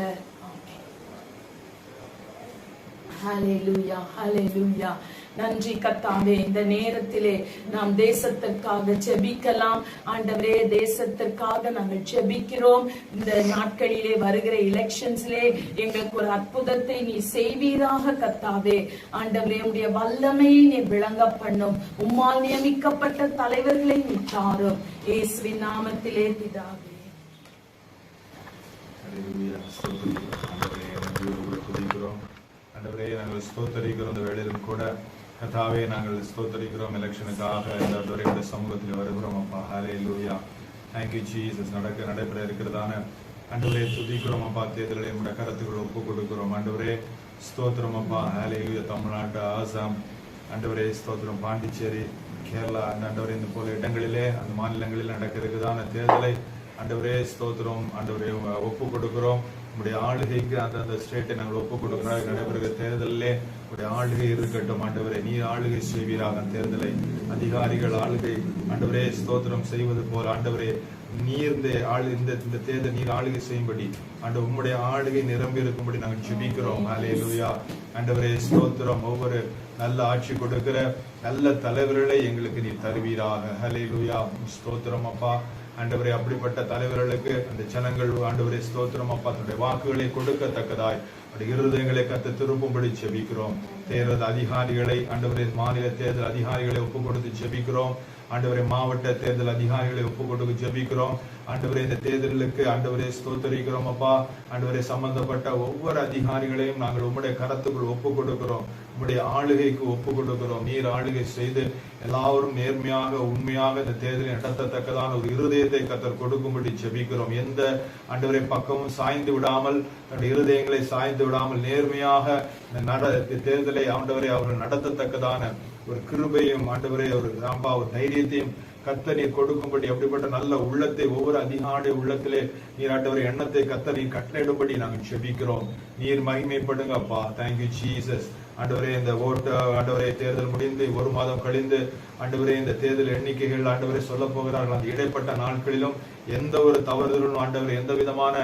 ஹல்லேலூயா, ஹல்லேலூயா. நன்றி கர்த்தாவே. இந்த நேரத்திலே நாம் தேசத்திற்காக ஜெபிக்கலாம். ஆண்டவரே, தேசத்திற்காக நாங்கள் ஜெபிக்கிறோம். இந்த நாட்களிலே வருகிற எலெக்ஷன்ஸ்லே எங்களுக்கு ஒரு அற்புதத்தை நீ செய்வீராக கர்த்தாவே. ஆண்டவரே, உடைய வல்லமையை நீ விளங்க பண்ணும். உம்மால் நியமிக்கப்பட்ட தலைவர்களை நீ தாரும். இயேசுவின் நாமத்திலே பிதாவே. ஆண்டவரே, நாங்கள் ஸ்தோத்தரிக்கிறோம். இந்த வேளையிலும் கூட கர்த்தாவே, நாங்கள் ஸ்தோத்தரிக்கிறோம். எலெக்ஷனுக்காக இந்த சமூகத்தில் வருகிறோம் அப்பா. ஹல்லேலூயா. Thank you Jesus. நடைபெற இருக்கிறதான ஆண்டவரே துதிக்கிறோம் அப்பா. தேர்தலை நம்முடைய கருத்துக்களை ஒப்பு கொடுக்கிறோம் ஆண்டவரே. ஸ்தோத்திரம் அப்பா. ஹல்லேலூயா. தமிழ்நாடு, ஆசாம் ஆண்டவரே ஸ்தோத்திரம், பாண்டிச்சேரி, கேரளா ஆண்டவரே, இந்த போல இடங்களிலே அந்த மாநிலங்களில் நடக்க இருக்கிறதான தேர்தலை ஆண்டவரே ஸ்தோத்திரம் ஆண்டவரே ஒப்பு கொடுக்கிறோம். உங்களுடைய ஆளுகைக்கு அந்த ஸ்டேட்டை நாங்கள் ஒப்பு கொடுக்கிறோம். நடைபெறுகிற தேர்தலிலே உங்களுடைய ஆளுகை இருக்கட்டும் ஆண்டவரே. நீர் ஆளுகை செய்வீராக. தேர்தலை அதிகாரிகள் ஆளுகை ஆண்டவரே ஸ்தோத்திரம் செய்வது போல் ஆண்டவரே நீர் இந்த தேர்தல் நீர் ஆளுகை செய்யும்படி ஆண்டவர் உம்முடைய ஆளுகை நிரம்பி இருக்கும்படி நாங்கள் ஜெபிக்கிறோம். ஹல்லேலூயா. ஆண்டவரே ஸ்தோத்திரம். ஒவ்வொரு நல்ல ஆட்சி கொடுக்கிற நல்ல தலைவர்களை எங்களுக்கு நீர் தருவீராக. ஹல்லேலூயா. ஸ்தோத்திரம் அப்பா. ஆண்டவரே, அப்படிப்பட்ட தலைவர்களுக்கு அந்த ஜனங்கள் ஆண்டவரே ஸ்தோத்திரம் அப்பா தன்னுடைய வாக்குகளை கொடுக்கத்தக்கதாய் இருதயங்களை கத்த திரும்பும்படி ஜெபிக்கிறோம். தேர்தல் அதிகாரிகளை ஆண்டவரே மாநில தேர்தல் அதிகாரிகளை ஒப்பு கொடுத்து ஜெபிக்கிறோம். ஆண்டவரே மாவட்ட தேர்தல் அதிகாரிகளை ஒப்பு கொடுத்து ஜெபிக்கிறோம். ஆண்டவரே இந்த தேர்தலுக்கு ஆண்டவரே ஸ்தோத்தரிக்கிறோம் அப்பா. ஆண்டவரே சம்பந்தப்பட்ட ஒவ்வொரு அதிகாரிகளையும் நாங்கள் உம்முடைய கரத்துக்குள் ஒப்பு கொடுக்கிறோம். உம்முடைய ஆளுகைக்கு ஒப்பு கொடுக்கிறோம். நீர் ஆளுகை செய்து எல்லாரும் நேர்மையாக உண்மையாக இந்த தேர்தலை நடத்தத்தக்கதான ஒரு இருதயத்தை கத்தர் கொடுக்கும்படி ஜெபிக்கிறோம். எந்த ஆண்டவரை பக்கமும் சாய்ந்து விடாமல் தன்னுடைய இருதயங்களை சாய்ந்து விடாமல் நேர்மையாக தேர்தலை ஆண்டவரை அவர்கள் நடத்தத்தக்கதான ஒரு கிருபையும் ஆண்டவரே ஒரு தைரியத்தையும் கர்த்தர் நீர் கொடுக்கும்படி அப்படிப்பட்ட நல்ல உள்ளத்தை ஒவ்வொரு அதிகாரி உள்ளத்திலே நீர் ஆண்டவரை எண்ணத்தை கர்த்தர் நீர் கட்டளையிடும்படி நாங்கள் ஜெபிக்கிறோம். நீர் மகிமைப்படுங்க அப்பா. Thank you Jesus. ஆண்டவரே இந்த ஓட்டு ஆண்டவரே தேர்தல் முடிந்து ஒரு மாதம் கழிந்து ஆண்டவரே இந்த தேர்தல் எண்ணிக்கைகள் ஆண்டவரே சொல்ல போகிறார்கள். அந்த இடைப்பட்ட நாட்களிலும் எந்த ஒரு தவறுதலும் ஆண்டவரே எந்த விதமான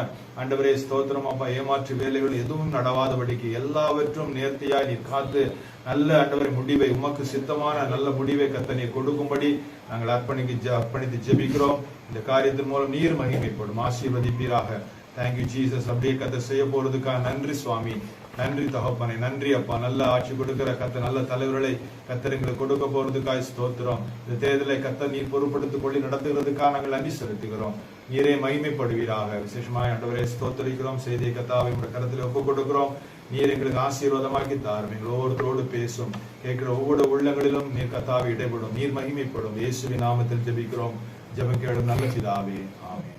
ஆண்டவரே ஸ்தோத்திரம் அப்பா ஏமாற்று வேலைகள் எதுவும் நடவாதபடிக்கு எல்லாவற்றும் நேர்த்தியாய் நீர் காத்து நல்ல ஆண்டவரை முடிவை உமக்கு சித்தமான நல்ல முடிவை கர்த்தர் நீர் கொடுக்கும்படி நாங்கள் அர்ப்பணித்து ஜெபிக்கிறோம். இந்த காரியத்தின் மூலம் நீர் மகிமைப்படும். ஆசீர்வதிப்பீராக. Thank you Jesus. அப்படியே கர்த்தர் செய்ய போறதுக்காக நன்றி சுவாமி. நன்றி தகப்பனே. நன்றி அப்பா. நல்ல ஆட்சி கொடுக்கிற கர்த்தர் நல்ல தலைவர்களை கர்த்தர் எங்களுக்கு கொடுக்க போறதுக்காக ஸ்தோத்திரம். இந்த தேர்தலை கர்த்தர் நீர் பொறுப்படுத்திக் கொள்ளி நடத்துகிறதுக்காக நாங்கள் நன்றி செலுத்துகிறோம். நீரே மகிமைப்படுவீராக. விசேஷமாக ஆண்டவரே ஸ்தோத்தரிக்கிறோம். செய்தியை கர்த்தாவை உங்களுடைய கரத்தில் ஒப்புக் கொடுக்கிறோம். நீர் எங்களுக்கு ஆசீர்வாதமாக்கி தாரும். எங்கள் ஒவ்வொருத்தரோடு பேசும். கேட்கிற ஒவ்வொரு உள்ளங்களிலும் நீர் கர்த்தாவை இடைப்படும். நீர் மகிமைப்படும். இயேசுவின் நாமத்தில் ஜெபிக்கிறோம். ஜெபம் கேளும் நல்ல பிதாவே. ஆமென்.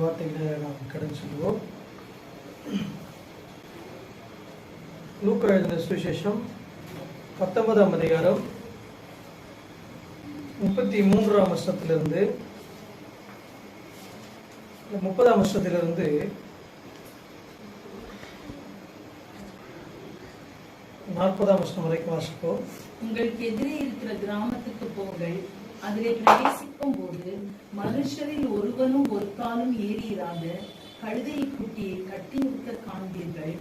வார்த்தைகளை நாம் கடன் சொல்லுவோம். லூக்கா எழுதின சுவிசேஷம் 19ஆம் அதிகாரம் 33ஆம் வருஷத்திலிருந்து 30ஆம் வருஷத்திலிருந்து 40ஆம் வருஷம் வரைக்கும் வாசிப்போம். உங்களுக்கு எதிரே இருக்கிற கிராமத்துக்கு போங்கள். அதிலே பிரவேசிக்கும் போது மனுஷரில் ஒருவனும் ஒரு காலும் ஏறியிராத கழுதை குட்டியை கட்டி நிறுத்த காண்பீர்கள்.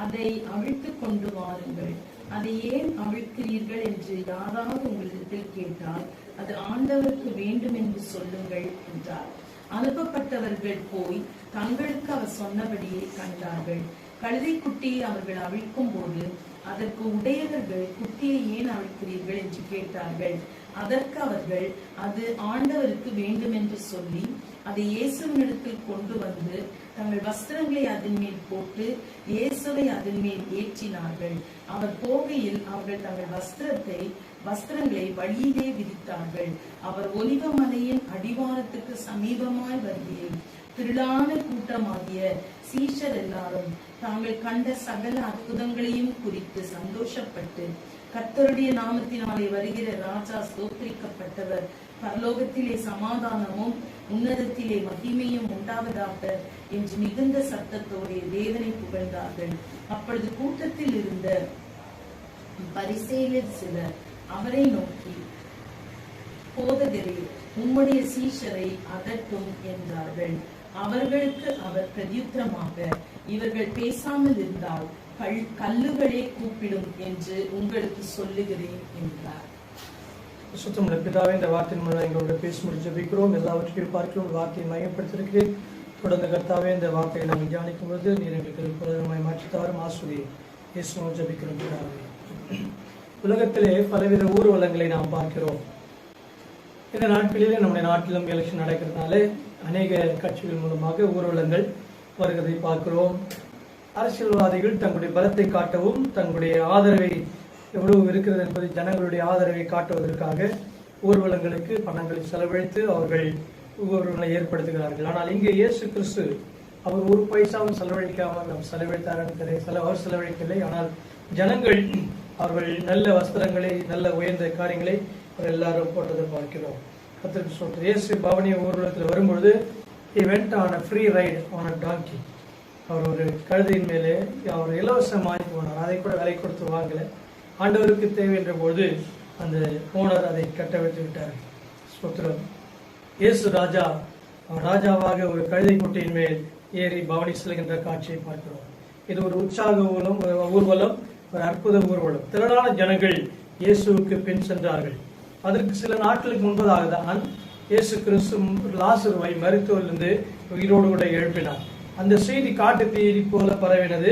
அதை அவிழ்த்து கொண்டு வாருங்கள். அதை ஏன் அவிழ்க்கிறீர்கள் என்று யாராவது உங்களிடத்தில் கேட்டால் அது ஆண்டவருக்கு வேண்டும் என்று சொல்லுங்கள் என்றார். அனுப்பப்பட்டவர்கள் போய் தங்களுக்கு அவர் சொன்னபடியே கண்டார்கள். கழுதை குட்டியை அவர்கள் அவிழ்க்கும் போது அதற்கு உடையவர்கள் குட்டியை ஏன் அவிழ்க்கிறீர்கள் என்று கேட்டார்கள். அதற்கு அவர்கள் அது ஆண்டவருக்கு வேண்டும் என்று சொல்லி அதை இயேசுவினிடத்தில் கொண்டு வந்து தங்கள் வஸ்திரங்களை அதன் மேல் போட்டு இயேசுவை அதன் மேல் ஏற்றினார்கள். அவர் போகையில் அவர்கள் தங்கள் வஸ்திரங்களை வழியிலே விரித்தார்கள். அவர் ஒலிவமலையின் அடிவாரத்துக்கு சமீபமாய் வருகையில் திரளான கூட்டமாகிய சீஷர் எல்லாரும் தாங்கள் கண்ட சகல அற்புதங்களையும் குறித்து சந்தோஷப்பட்டு, கர்த்தருடைய நாமத்தினாலே வருகிற ராஜா ஸ்தோத்திரிக்கப்பட்டவர், பரலோகத்திலே சமாதானமும் உன்னதத்திலே மகிமையும் உண்டாவதாக என்று மிகுந்த சத்தத்தோடு தேவனை புகழ்ந்தார்கள். அப்பொழுது கூட்டத்தில் இருந்த பரிசேயர் சிலர் அவரை நோக்கி, போதகரே, உம்முடைய சீஷரை அதட்டும் என்றார்கள். அவர்களுக்கு அவர் பிரதியுத்தரமாக, இவர்கள் பேசாமல் இருந்தால் கல்லுகளே கூப்பிடும் என்று உங்களுக்கு சொல்லுகிறேன் என்றார். சுத்தமுள்ள பிதாவே, இந்த வார்த்தையின் மூலம் எங்களோட பேசி முடிஞ்சபிக்கிறோம். எல்லாவற்றையும் பார்க்கிறோம். வார்த்தையை மையப்படுத்திருக்கிறேன். தொடர்ந்து கர்த்தாவே, இந்த வார்த்தையை நாங்கள் தியானிக்கும் போது நீர் எங்களுக்கு புரதமாய் மாற்றித்தாரும் ஆசிரியை இயேசுவை ஜெபிக்கிறோம் பிதாவே. உலகத்திலே பலவித ஊர்வலங்களை நாம் பார்க்கிறோம். இந்த நாட்களிலே நம்முடைய நாட்டிலும் எலெக்ஷன் நடக்கிறதுனால அநேக கட்சிகள் மூலமாக ஊர்வலங்கள் வருவதை பார்க்கிறோம். அரசியல்வாதிகள் தங்களுடைய பலத்தை காட்டவும் தங்களுடைய ஆதரவை எவ்வளவு இருக்கிறது என்பதை ஜனங்களுடைய ஆதரவை காட்டுவதற்காக ஊர்வலங்களுக்கு பணங்களை செலவழித்து அவர்கள் ஊர்வலங்களை ஏற்படுத்துகிறார்கள். ஆனால் இங்கே இயேசு கிறிஸ்து அவர் ஒரு பைசாவும் செலவழிக்காமல் அவர் செலவழிக்கவில்லை. ஆனால் ஜனங்கள் அவர்கள் நல்ல வஸ்திரங்களை, நல்ல உயர்ந்த காரியங்களை அவர் எல்லாரும் போட்டதை பார்க்கிறோம். கர்த்தருக்கு ஸ்தோத்திரம். இயேசு பவனி ஊர்வலத்தில் வரும்பொழுது he went on a free ride on a donkey. அவர் ஒரு கழுதையின் மேலே அவர் இலவசமாய் போனார். அதை கூட விலை கொடுத்து வாங்கல. ஆண்டவருக்கு தேவை என்ற போது அந்த ஓனர் அதை கட்ட வைத்து விட்டார். ஸ்தோத்திரம். இயேசு ராஜா ராஜாவாக ஒரு கழுதை குட்டியின் மேல் ஏறி பவனி செல்கின்ற காட்சியை பார்க்கிறோம். இது ஒரு உற்சாக ஊர்வலம், ஒரு அற்புத ஊர்வலம். திரளான ஜனங்கள் இயேசுவுக்கு பின் சென்றார்கள். அதற்கு சில நாட்களுக்கு முன்பதாக தான் இயேசு கிறிஸ்து லாசருவை மரித்தோரிலிருந்து உயிரோடு கூட எழுப்பினார். அந்த செய்தி காட்டு தீ போல பரவினது,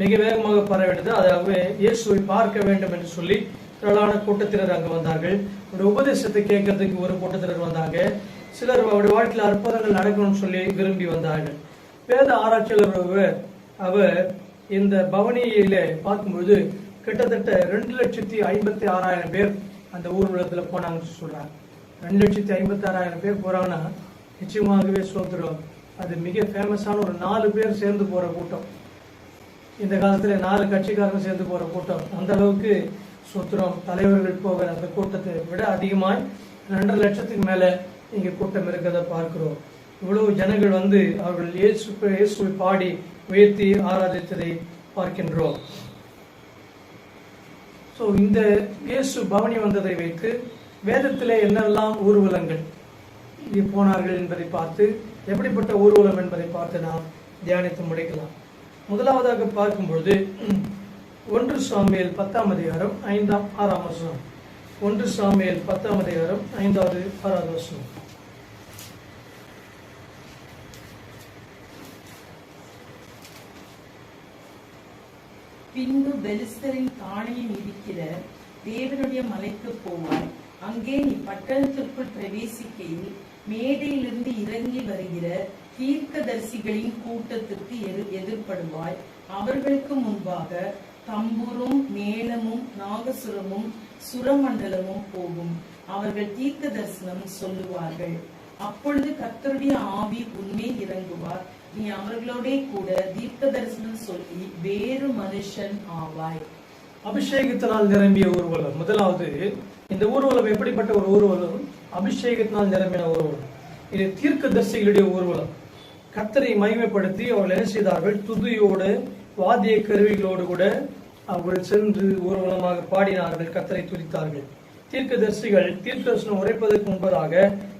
மிக வேகமாக பரவினது. அதாவது இயேசுவை பார்க்க வேண்டும் என்று சொல்லி திரளான கூட்டத்தினர் அங்கு வந்தார்கள். அவருடைய உபதேசத்தை கேட்கறதுக்கு ஒரு கூட்டத்தினர் வந்தாங்க. சிலர் அவருடைய வாழ்க்கையில் அற்புதங்கள் நடக்கணும்னு சொல்லி விரும்பி வந்தார்கள். வேத ஆராய்ச்சியாளர் அவர் இந்த பவனியில பார்க்கும்போது கிட்டத்தட்ட 2,56,000 பேர் அந்த ஊர்வலத்துல போனாங்கன்னு சொல்றாங்க. 2,56,000 பேர் போறாங்கன்னா நிச்சயமாகவே சொல்றோம், அது மிக ஃபேமஸான ஒரு 4 பேர் சேர்ந்து போற கூட்டம். இந்த காலத்துல 4 கட்சிக்காரங்க சேர்ந்து போற கூட்டம். அந்த அளவுக்கு சுத்திரம் தலைவர்கள் போகிற அந்த கூட்டத்தை விட அதிகமாய் 2.5 லட்சத்துக்கு மேல இங்க கூட்டம் இருக்கிறத பார்க்கிறோம். இவ்வளவு ஜனங்கள் வந்து அவர்கள் இயேசுவை பாடி உயர்த்தி ஆராதித்ததை பார்க்கின்றோம். ஸோ இந்த இயேசு பவனி வந்ததை வைத்து வேதத்திலே என்னெல்லாம் ஊர்வலங்கள் போனார்கள் என்பதை பார்த்து, எப்படிப்பட்ட ஊர்வலம் என்பதை பார்த்து நாம் தியானித்து முடிக்கலாம். முதலாவதாக பார்க்கும்பொழுது 1 சாமுவேல் 10ஆம் அதிகாரம் 5ஆம் 6ஆம் வசனம். 1 சாமுவேல் 10ஆம் அதிகாரம் 5வது 6வது வசனம். பின்பு பெலிஸ்தரின் தாணையில் இருக்கிற தேவனுடைய மலைக்கு போவாய். அங்கே நீ பட்டணத்திற்குள் பிரவேசிக்கையில் மேடையிலிருந்து இறங்கி வருகிற தீர்க்கதரிசிகளின் கூட்டத்திற்கு எதிர்ப்படுவாய். அவர்களுக்கு முன்பாக தம்புரும் மேளமும் நாகசுரமும் சுரமண்டலமும் போகும். அவர்கள் தீர்க்க தரிசனம் சொல்லுவார்கள். அப்பொழுது கர்த்தருடைய ஆவி உன்மேல் இறங்குவார். நீ அவர்களோட கூட தீர்க்க தரிசனம் சொல்லி வேறு மனுஷன் ஆவாய். அபிஷேகத்தினால் நிரம்பிய ஊர்வலம். முதலாவது, இந்த ஊர்வலம் எப்படிப்பட்ட ஒரு ஊர்வலம்? அபிஷேகத்தினால் நிரம்பின ஊர்வலம். இது தீர்க்கதரிசிகளுடைய ஊர்வலம். கர்த்தரை மகிமைப்படுத்தி அவர்கள் என்ன செய்தார்கள்? துதியோடு வாத்திய கருவிகளோடு கூட அவர்கள் சென்று ஊர்வலமாக பாடினார்கள், கர்த்தரை துதித்தார்கள். தீர்க்கதரிசிகள் தீர்க்கதரிசனம் உரைப்பதற்கு முன்பதாக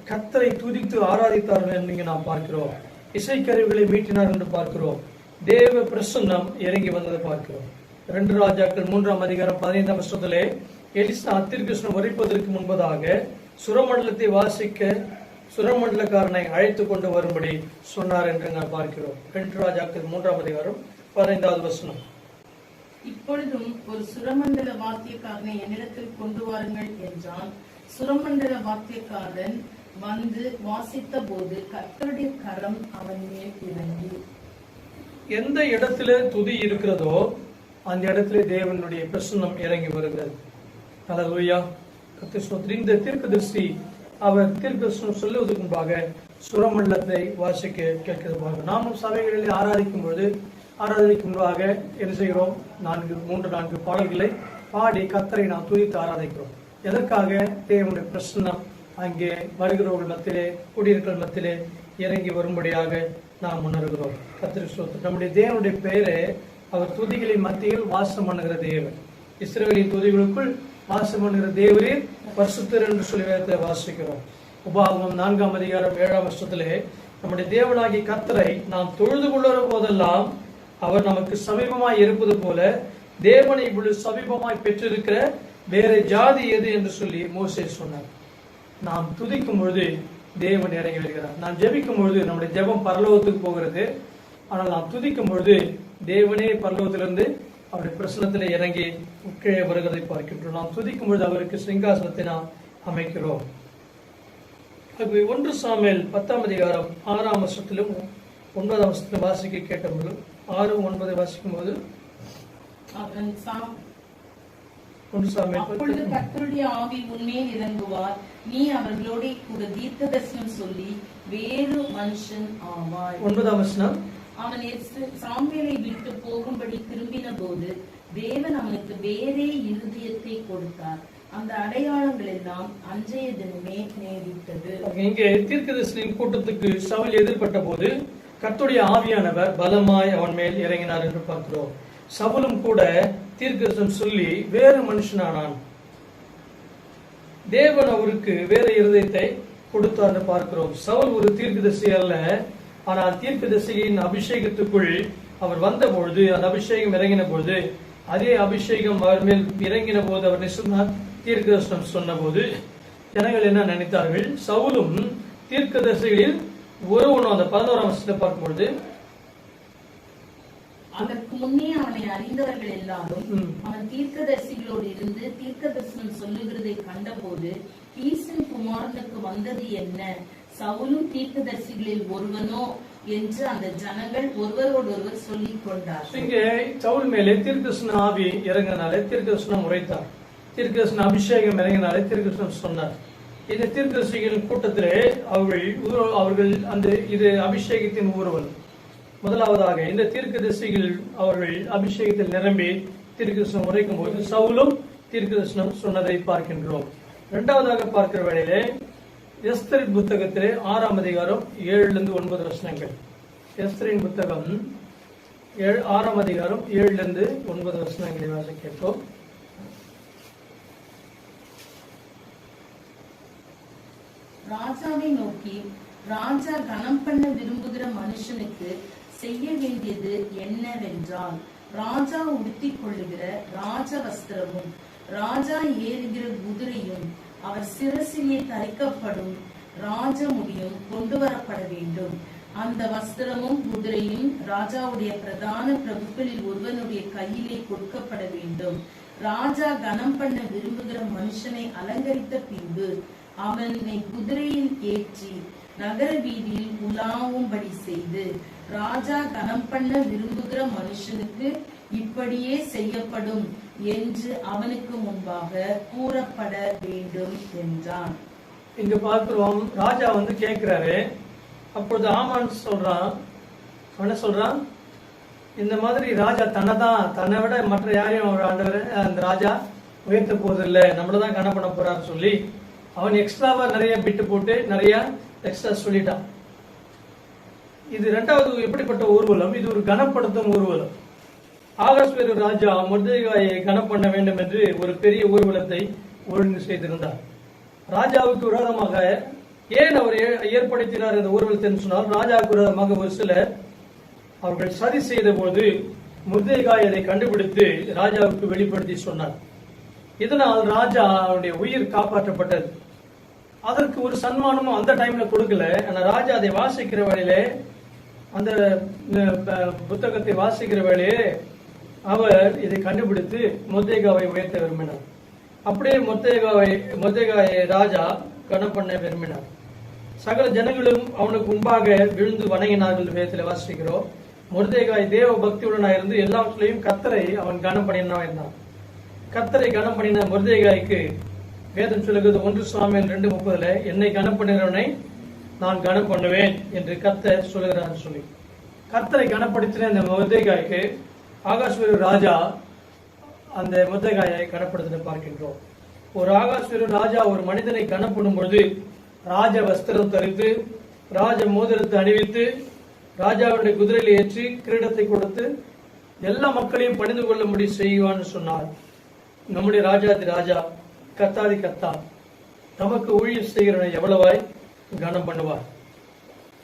கர்த்தரை துதித்து ஆராதித்தார்கள் என்று இங்கே நாம் பார்க்கிறோம். இசைக்கருவிகளை மீட்டினார் என்று பார்க்கிறோம். தேவ பிரசன்னம் இறங்கி வந்ததை பார்க்கிறோம். 2 ராஜாக்கள் 3ஆம் அதிகாரம் 15ஆம் வசனத்திலே எலிசா தீர்க்கதரிசனம் உரைப்பதற்கு முன்பதாக சுரமண்டலத்தை வாசிக்க சுரமண்டலக்காரனை அழைத்து கொண்டு வரும்படி சொன்னார் என்று நாம் பார்க்கிறோம். 2 ராஜாக்கள் 3ஆம் அதிகாரம் 15வது வசனம். இப்பொழுதும் ஒரு சுரமண்டல வாத்தியக்காரனை என்னிடத்தில் கொண்டு வாருங்கள் என்றான். சுரமண்டல வாத்தியக்காரன் வந்து வாசித்த போது கர்த்தருடைய கரம் அவன் மேல் இறங்கி. எந்த இடத்துல துதி இருக்கிறதோ அந்த இடத்துல தேவனுடைய பிரசன்னம் இறங்கி வருகிறது. அல்லேலூயா. கர்த்தர் ஸ்தோத்திரம். இந்த தீர்க்கதரிசி அவர் தீர்க்கதரிசனம் சொல்லுவதற்கு முன்பாக சுரமண்டலத்தை வாசிக்க கேட்கிறது. நாமும் சபைகளில் ஆராதிக்கும் முன்பாக என்ன செய்கிறோம்? 3-4 பாடல்களை பாடி கர்த்தரை நாம் துதித்து ஆராதிக்கிறோம். எதற்காக? தேவனுடைய பிரசன்னம் அங்கே வருகிறவர்கள் மத்தியிலே, குடியிருக்கிற மத்தியிலே இறங்கி வரும்படியாக நாம் உணர்கிறோம். கர்த்தருக்கு ஸ்தோத்திரம். நம்முடைய தேவனுடைய பெயரே அவர் துதிகளின் மத்தியில் வாசம் பண்ணுகிற தேவன். இஸ்ரவேலின் துதிகளுக்குள் வாசம் பண்ணுகிற தேவரே பரிசுத்தர் என்று சொல்லி வேதத்தை வாசிக்கிறோம். உபாகமம் 4ஆம் அதிகாரம் 7ஆம் வசனத்திலே நம்முடைய தேவனாகிய கர்த்தரை நாம் தொழுது கொள்ளுற போதெல்லாம் அவர் நமக்கு சமீபமாய் இருப்பது போல தேவனை இவ்வளவு சமீபமாய் பெற்றிருக்கிற வேற ஜாதி எது என்று சொல்லி மோசே சொன்னார். நாம் துதிக்கும் பொழுது தேவன் இறங்கி வருகிறார். நாம் ஜெபிக்கும் பொழுது நம்முடைய ஜெபம் பரலோகத்துக்கு போகிறது. ஆனால் நாம் துதிக்கும் பொழுது தேவனே பரலோகத்திலிருந்து அவருடைய பிரசன்னத்திலே இறங்கி கீழே வருவதை பார்க்கின்றோம். நாம் துதிக்கும் பொழுது அவருக்கு சிங்காசனத்தை நாம் அமைக்கிறோம். 1 சாமுவேல் 10ஆம் அதிகாரம் 6ஆம் வசனத்திலும் 9ஆம் வசனத்திலும் வாசிக்க கேட்டபோது 6-9 வாசிக்கும் போது அப்பொழுது கர்த்தருடைய ஆவி உன்மேல் இறங்குவார், நீ அவர்களோட கூட தீர்க்கதரிசனம் சொல்லி வேறு மனுஷன் ஆவாய். 9ஆம் வசனம். அவன் சாமுவேலை விட்டு போகும்படி திரும்பின போது தேவன் அவனுக்கு வேறே இருதயத்தை கொடுத்தார். அந்த அடையாளங்கள் எல்லாம் அன்றைய தினமே நேரிட்டது. இங்கே தீர்க்கதரிசியின் கூட்டத்துக்கு சவுல் எதிர்பட்ட போது கர்த்தருடைய ஆவியானவர் பலமாய் அவன் மேல் இறங்கினார் என்று பார்க்கிறோம். சவுலும் கூட தீர்க்கதரிசனம் சொல்லி வேறு மனுஷனானான். தேவன் அவருக்கு வேற இருதயத்தை கொடுத்தார் என்று பார்க்கிறோம். சவுல் ஒரு தீர்க்கதரிசி அல்ல. ஆனால் தீர்க்கதரிசியின் அபிஷேகத்துக்குள் அவர் வந்த பொழுது, அந்த அபிஷேகம் இறங்கின பொழுது, அதே அபிஷேகம் அவர் மேல் இறங்கின போது அவர் சொன்னார், தீர்க்கதரிசனம் சொன்ன போது ஜனங்கள் என்ன நினைத்தார்கள்? சவுலும் தீர்க்கதரிசிகளில் ஒருவனும். அந்த 11ஆம் வசனத்தை பார்க்கும் பொழுது அதற்கு முன்னே அவனை அறிந்தவர்கள் எல்லாரும் அவன் தீர்க்கதரிசிகளோடு இருந்து தீர்க்கதரிசனம் சொல்லுகிறதை கண்டபோது கீசின் குமாரனுக்கு வந்தது என்ன, சவுலும் தீர்க்கதரிசிகளில் ஒருவனோ என்று அந்த ஜனங்கள் ஒருவரோடொருவர் சொல்லிக் கொண்டார். இங்கே சவுல் மேலே தீர்க்கதரிசன ஆவி இறங்கினாலே தீர்க்கதரிசனம் உரைத்தார். தீர்க்கதரிசன அபிஷேகம் இறங்கினாலே தீர்க்கதரிசனம் சொன்னார். இந்த தீர்க்கதரிசிகளின் கூட்டத்திலே அவர்கள் அந்த இது அபிஷேகத்தின் ஊர்வலம். முதலாவதாக இந்த தீர்க்கதரிசிகள் அவர்கள் அபிஷேகத்தில் நிரம்பி தீர்க்கதரிசனம் உரைக்கும் போது சவுலும் தீர்க்கதரிசனம் சொன்னதை பார்க்கின்றோம். இரண்டாவதாக பார்க்கிற வேளையிலே எஸ்தரின் புத்தகத்திலே 6ஆம் அதிகாரம் 7-9 வசனங்கள். எஸ்தரின் புத்தகம் 6ஆம் அதிகாரம் 7-9 வசனங்களை வாசிக்க கேட்போம். ராஜாவை நோக்கி, ராஜா கனம் பண்ண விரும்புகிற மனுஷனுக்கு செய்ய வேண்டியது என்னவென்றால், ராஜா உடுத்திக் கொள்ளுகிற ராஜ வஸ்திரமும் ராஜா ஏறுகிற குதிரையும் அவர் சிரசிலே தரிக்கப்படும் ராஜ முடியும் கொண்டு வரப்பட வேண்டும். அந்த வஸ்திரமும் குதிரையும் ராஜாவுடைய பிரதான பிரபுக்களில் ஒருவனுடைய கையிலே கொடுக்கப்பட வேண்டும். ராஜா கனம் பண்ண விரும்புகிற மனுஷனை அலங்கரித்த பின்பு அவனை குதிரையில் ஏற்றி நகர வீதியில் உலாவும்படி செய்து, ராஜா கனம் பண்ண விரும்புகிற மனுஷனுக்கு இப்படியே செய்யப்படும் என்று அவனுக்கு முன்பாக கூறப்பட வேண்டும் என்றான். இங்க பார்க்கிறோம், ராஜா கேட்கிறாரு. அப்பொழுது ஆமான் சொல்றான், என்ன சொல்றான்? இந்த மாதிரி ராஜா தன்னை விட மற்ற யாரையும் அவர் ஆண்டவர் அந்த ராஜா உயர்த்த போவதில்லை, நம்மளதான் கன பண்ண போறான்னு சொல்லி அவன் எக்ஸ்ட்ராவா நிறைய பிட்டு போட்டு நிறைய எக்ஸ்ட்ரா சொல்லிட்டான். இது இரண்டாவது எப்படிப்பட்ட ஊர்வலம்? இது ஒரு கனப்படுத்தும் ஊர்வலம். ஆகாஸ்வேரு ராஜா மொர்தெகாயை கனம் பண்ண வேண்டும் என்று ஒரு பெரிய ஊர்வலத்தை ஒழுங்கு செய்திருந்தார். ராஜாவுக்கு விரோதமாக ஏன் அவர் ஏற்படுத்தினார் இந்த ஊர்வலத்தை சொன்னால், ராஜாவுக்கு விரோதமாக ஒரு சிலர் அவர்கள் சதி செய்த போது மொர்தெகாய் அதை கண்டுபிடித்து ராஜாவுக்கு வெளிப்படுத்தி சொன்னார். இதனால் ராஜா அவருடைய உயிர் காப்பாற்றப்பட்டது. அதற்கு ஒரு சன்மானமும் அந்த டைம்ல கொடுக்கல. ஆனா ராஜா அதை வாசிக்கிற வேளையிலே, அந்த புத்தகத்தை வாசிக்கிற வேளையே அவர் இதை கண்டுபிடித்து மொர்தெகாயை உயர்த்த விரும்பினார். அப்படியே மொர்தெகாயை ராஜா கனம் பண்ண விரும்பினார். சகல ஜனங்களும் அவனுக்கு முன்பாக விழுந்து வணங்கினார்கள். வேதத்தில் வாசிக்கிறோம். மொர்தெகாய் தேவ பக்தியுடனாக இருந்து எல்லாவற்றிலையும் கர்த்தரை அவன் கனம் பண்ணினான் இருந்தான். கர்த்தரை கனம் பண்ணின மொர்தெகாய்க்கு வேதம் சொல்லுகிறது 1 சாமுவேல் 2:30 என்னை கனம் பண்ணுகிறவனை நான் கனம் பண்ணுவேன் என்று கர்த்தர் சொல்லுகிறான் சொல்லி கர்த்தரை கனப்படுத்தின இந்த மொர்தெகாய்க்கு ஆகாஸ்வேரு ராஜா அந்த மொர்தெகாயை கனப்படுத்த பார்க்கின்றோம். ஒரு ஆகாஸ்வேரு ராஜா ஒரு மனிதனை கனப்படும் பொழுது ராஜ வஸ்திரம் தரித்து ராஜ மோதிரத்தை அணிவித்து ராஜாவுடைய குதிரையில் ஏற்றி கிரீடத்தை கொடுத்து எல்லா மக்களையும் பணிந்து கொள்ளும்படி செய்வான்னு சொன்னார். நம்முடைய ராஜாதி ராஜா கர்த்தாதி கர்த்தா தமக்கு ஊழியம் செய்கிறவனை எவ்வளவாய் கனம் பண்ணுவார்.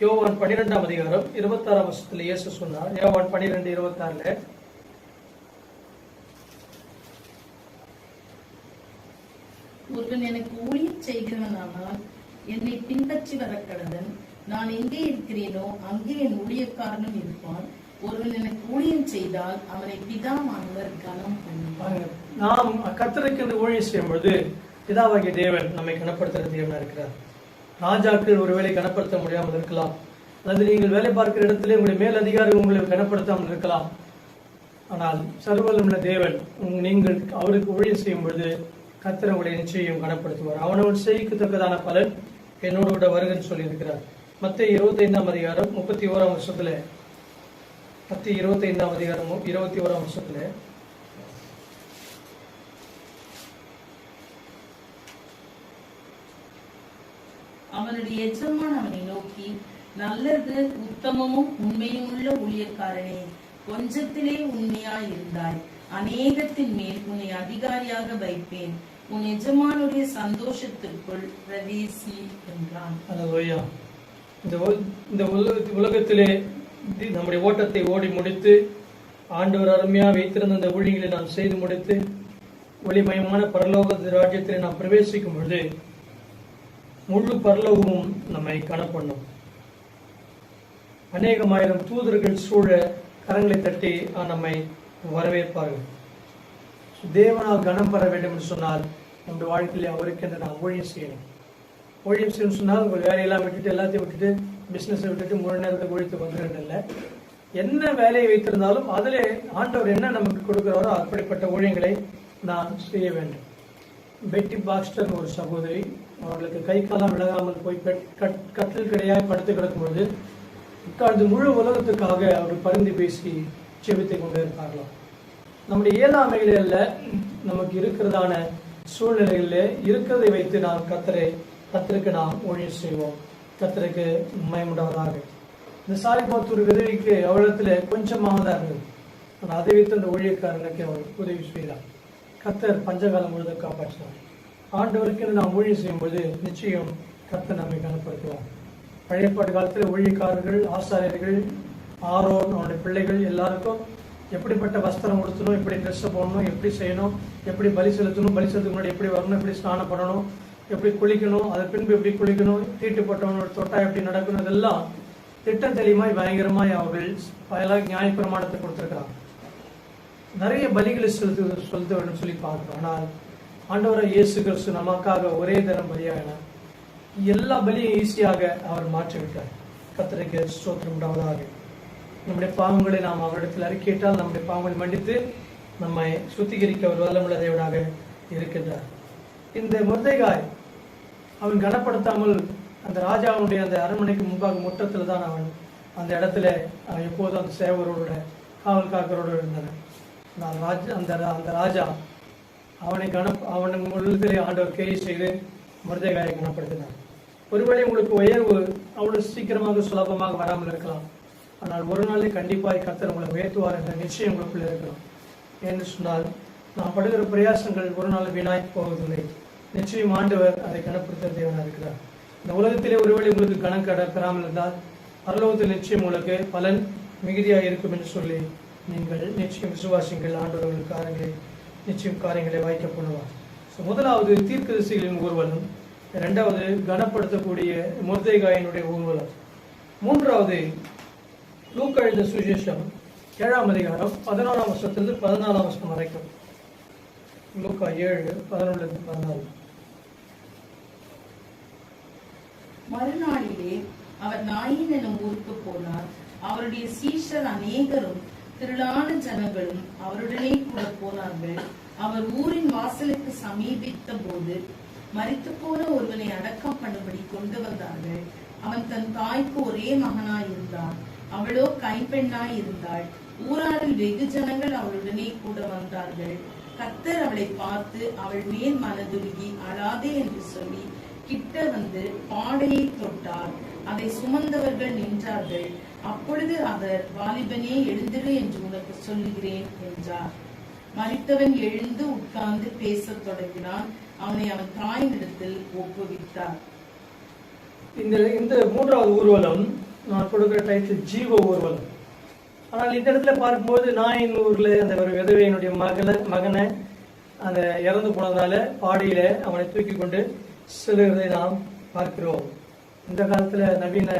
யோவான் 12ஆம் அதிகாரம் 26ஆம் வசனத்தில் இயேசு சொன்னார். யோவான் 12:26 ஒருவன் எனக்கு ஊழியம் செய்கிறவனானால் என்னை பின்பற்றி வர கடவன். நான் எங்கே இருக்கிறேனோ அங்கே என் ஊழியக்காரனும் இருப்பான். ஒருவன் எனக்கு ஊழியம் செய்தால் அவனை பிதாவானவர் கனம் பண்ணுவார். நாம் கர்த்தருக்கு என்று ஊழியம் செய்யும் பொழுது பிதாவாகிய தேவன் நம்மை கனப்படுத்துகிற தேவனா இருக்கிறார். ராஜாக்கள் ஒருவேளை கனப்படுத்த முடியாமல் இருக்கலாம், அல்லது நீங்கள் வேலை பார்க்கிற இடத்திலே உங்களுடைய மேல் அதிகாரி உங்களை கனப்படுத்தாமல் இருக்கலாம். ஆனால் சர்வவல்லமையுள்ள தேவன் நீங்கள் அவருக்கு ஊழியம் செய்யும் பொழுது கர்த்தர் உங்களை நிச்சயம் கனப்படுத்துவார். அவனோடு செய்யத்தக்கதான பலன் என்னோடு கூட வருகன்னு சொல்லி இருக்கிறார். மத்தேயு 25ஆம் அதிகாரம் 31ஆம் வருஷத்துல மத்தேயு 25ஆம் அதிகாரம் 21ஆம் வருஷத்துல அவனுடைய எஜமான் அவனை நோக்கி, நல்லது உத்தமமும் உண்மையும் உள்ள ஊழியக்காரனே, கொஞ்சத்திலே உண்மையாய் இருந்தாய், அநேகத்தின் மேல் உன்னை அதிகாரியாக வைப்பேன், உன் எஜமானுடைய சந்தோஷத்திற்குள் பிரவேசி என்றான். அல்லேலூயா. இந்த உலகத்திலே நம்முடைய ஓட்டத்தை ஓடி முடித்து ஆண்டவர் அருமையா வைத்திருந்த அந்த ஊழியங்களை நாம் செய்து முடித்து ஒளிமயமான பரலோக ராஜ்யத்திலே நாம் பிரவேசிக்கும் பொழுது முழு பரலோகமும் நம்மை கனப்பண்ணும். அநேகமாயிரம் தூதர்கள் சூழ கரங்களை தட்டி நம்மை வரவேற்பார்கள். தேவனால் கனம் பெற வேண்டும் என்று சொன்னால் நம்முடைய வாழ்க்கையிலே அவருக்கு என்று நாம் ஊழியம் செய்யணும். ஊழியம் செய்யணும்னு சொன்னால் உங்கள் வேலையெல்லாம் விட்டுட்டு எல்லாத்தையும் விட்டுட்டு பிஸ்னஸை விட்டுட்டு முழு நேரத்தை ஒழித்து வந்துடுறது இல்லை. என்ன வேலையை வைத்திருந்தாலும் அதிலே ஆண்டவர் என்ன நமக்கு கொடுக்கிறாரோ அப்படிப்பட்ட ஊழியங்களை நான் செய்ய வேண்டும். பெட்டி பாக்ஸ்டர் ஒரு சகோதரி, அவர்களுக்கு கை காலம் விலகாமல் போய் கட்டில் கிடையாக படுத்து கிடக்கும் பொழுது உட்கார்ந்து முழு உலகத்துக்காக அவர் பரிந்து பேசி செபித்துக் கொண்டே இருப்பார்களாம். நம்முடைய இயலாமைகளில் நமக்கு இருக்கிறதான சூழ்நிலைகளிலே இருக்கிறதை வைத்து நாம் கர்த்தருக்கு நாம் ஊழியம் செய்வோம். கர்த்தருக்கு மகிமையுண்டாவதாக. இந்த சாரிபாத்தூர் விதவிக்கு அவளத்துல கொஞ்சமாக தான் இருந்தது. ஆனால் அதை வைத்து அந்த ஊழியக்காரனுக்கு அவர் உதவி செய்தார். கர்த்தர் பஞ்சகாலம் முழுவதும் காப்பாற்றினார். ஆண்டவருக்கு நாம் ஊழியம் செய்யும்போது நிச்சயம் கர்த்தர் நம்மை கனப்படுத்துவார். பழைய பாட்டு காலத்தில் ஊழியக்காரர்கள், ஆசாரியர்கள், ஆரோன், அவனுடைய பிள்ளைகள் எல்லாருக்கும் எப்படிப்பட்ட வஸ்திரம் உடுத்தணும், எப்படி ட்ரெஸ்ஸை போடணும், எப்படி செய்யணும், எப்படி பலி செலுத்தணும், பலி செலுத்துக்கு முன்னாடி எப்படி வரணும், எப்படி ஸ்நானம் பண்ணணும், எப்படி குளிக்கணும், அதை பின்பு எப்படி குளிக்கணும், தீட்டுப்பட்டவனோட தொட்டா எப்படி நடக்கணும், இதெல்லாம் திட்டம் தெளிவாய் பயங்கரமாய் அவர்கள் பல நியாயப்பிரமாணத்தை கொடுத்திருக்கிறாங்க. நிறைய பலிகளை செலுத்த வேண்டும் சொல்லி பார்க்கிறோம். ஆனால் ஆண்டவராகிய இயேசு கிறிஸ்து நமக்காக ஒரே தரம் பலியாகினார். எல்லா பலியும் ஈஸியாக அவர் மாற்றிவிட்டார். கர்த்தருக்கு ஸ்தோத்திரம் உண்டாவதாக. நம்முடைய பாவங்களை நாம் அவரிடத்தில் அறிக்கையிட்டால் நம்முடைய பாவங்களை மன்னித்து நம்மை சுத்திகரிக்க ஒரு வல்லமுள்ள தேவனாக இருக்கின்றார். இந்த மொர்தெகாய் அவன் கனப்படுத்தாமல் அந்த ராஜாவுடைய அந்த அரண்மனைக்கு முன்பாக முற்றத்தில் தான் அவன் அந்த இடத்துல எப்போதும் அந்த சேவரோட காவல் காக்கிறோடு இருந்தன. அந்த ராஜா அவன் உள்ளத்திலே ஆண்டவர் கேலி செய்து மொர்தெகாயை குணப்படுத்தினார். ஒருவேளை உங்களுக்கு உயர்வு அவ்வளவு சீக்கிரமாக சுலபமாக வராமல் இருக்கலாம். ஆனால் ஒரு நாளில் கண்டிப்பாக கர்த்தர் உங்களை உயர்த்துவார் என்ற நிச்சயம் உங்களுக்குள்ள இருக்கலாம். என்று சொன்னால் நாம் படுகிற பிரயாசங்கள் ஒரு நாள் வீணாய் போவதில்லை. நிச்சயம் ஆண்டவர் அதை கனப்படுத்த தேவனாக இருக்கிறார். இந்த உலகத்திலே ஒருவேளை உங்களுக்கு கணம் பெறாமல் இருந்தால் பரலோகத்தில் நிச்சயம் உங்களுக்கு பலன் மிகுதியாக இருக்கும் என்று சொல்லி நீங்கள் நிச்சயம் விசுவாசிங்கள். ஆண்டவர்கள் காரியங்களை வாய்க்க பண்ணுவார். முதலாவது தீர்க்கதரிசிகளின் ஊர்வலம், இரண்டாவது கனப்படுத்தக்கூடிய மொர்தெகாயினுடைய ஊர்வலம், மூன்றாவது லூக்கா எழுதின சுவிசேஷம் 7ஆம் அதிகாரம் 11ஆம் வசனத்திலிருந்து 14ஆம் வசனம் வரைக்கும். லூக்கா 7:11-14. மறுநாளிலே அவர் நாயின் எனும் ஊருக்கு போனார். அவருடைய சீஷர் அநேகரும் திரளான ஜனங்களும் அவருடனே கூட போனார்கள். அவர் ஊரின் வாசலுக்கு சமீபித்த போது மரித்து போன ஒருவனை அடக்கம் பண்ணும்படி கொண்டு வந்தார்கள். அவன் தன் தாய்க்கு ஒரே மகனாய் இருந்தான். அவளோ கைப்பெண்ணாய் இருந்தாள். ஊராரில் வெகு ஜனங்கள் அவளுடனே கூட வந்தார்கள். கர்த்தர் அவளை பார்த்து அவள் மேல் மனதுருகி அழாதே என்று சொல்லி கிட்ட வந்து பாடையை தொட்டார். அதை சுமந்தவர்கள் நின்றார்கள். அப்பொழுது அவர், வாலிபனே எழுந்திரு என்று உனக்கு சொல்லுகிறேன் என்றார். மரித்தவன் எழுந்து உட்கார்ந்து பேசத் தொடங்கினான். அவனை அவன் தாயினிடத்தில் ஒப்புவித்தார். இந்த மூன்றாவது ஊர்வலம் நான் கொடுக்கிற டைட்டில் ஜீவ ஊர்வலம். ஆனால் இந்த இடத்துல பார்க்கும்போது நாயின் ஊர்ல அந்த ஒரு விதவையினுடைய மகனை அந்த இறந்து போனதால பாடியில அவனை தூக்கி கொண்டு செல்கிறதை நாம் பார்க்கிறோம். இந்த காலத்துல நவீன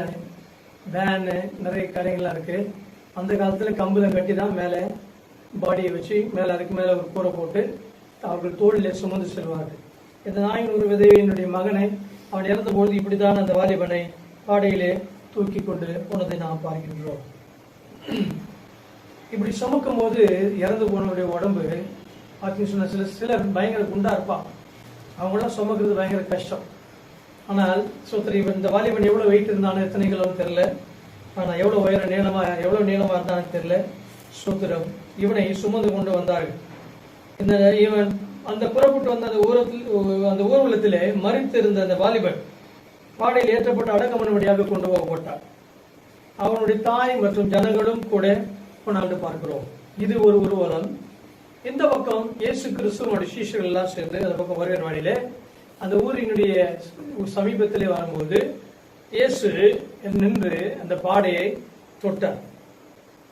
வேனு நிறைய காரியங்கள்லாம் இருக்கு. அந்த காலத்துல கம்புல கட்டி தான் மேலே பாடியை வச்சு அதுக்கு மேலே ஒரு கூரை போட்டு அவர்கள் தோளிலே சுமந்து செல்வார்கள். இந்த நாயின் ஒரு விதவையினுடைய மகனை அவன் இறந்த பொழுது இப்படித்தான் அந்த வாலிபனை பாடையிலே தூக்கி கொண்டு போனதை நாம் பார்க்கின்றோம். இப்படி சுமக்கும் போது இறந்து போனவருடைய உடம்பு பார்த்தீங்கன்னு சொன்ன சிலர் பயங்கர குண்டா இருப்பான். அவங்களாம் சுமக்கிறது பயங்கர கஷ்டம். ஆனால் இந்த வாலிபன் எவ்வளவு வெயிட் இருந்தானோ, எத்தனை கிலோன்னு தெரியல. ஆனா எவ்வளவு நீளமா இருந்தான்னு தெரியல. சூத்திரம் இவனை சுமந்து கொண்டு வந்தார்கள். இவன் அந்த புறப்பட்டு வந்த அந்த ஊர்வலத்திலே மரித்து இருந்த அந்த வாலிபன் பாடையில் ஏற்றப்பட்டு அடக்கமனுபடியாக கொண்டு போகப்பட்டார். அவனுடைய தாய் மற்றும் ஜனங்களும் கூட கொண்டாண்டு பார்க்கிறோம். இது ஒரு ஊர்வலம். இந்த பக்கம் இயேசு கிறிஸ்துவனுடைய சீஷர்கள் எல்லாம் சேர்ந்து அந்த பக்கம் வருகிற வழியில அந்த ஊரினுடைய சமீபத்திலே வரும்போது இயேசு நின்று அந்த பாடையை தொட்டார்.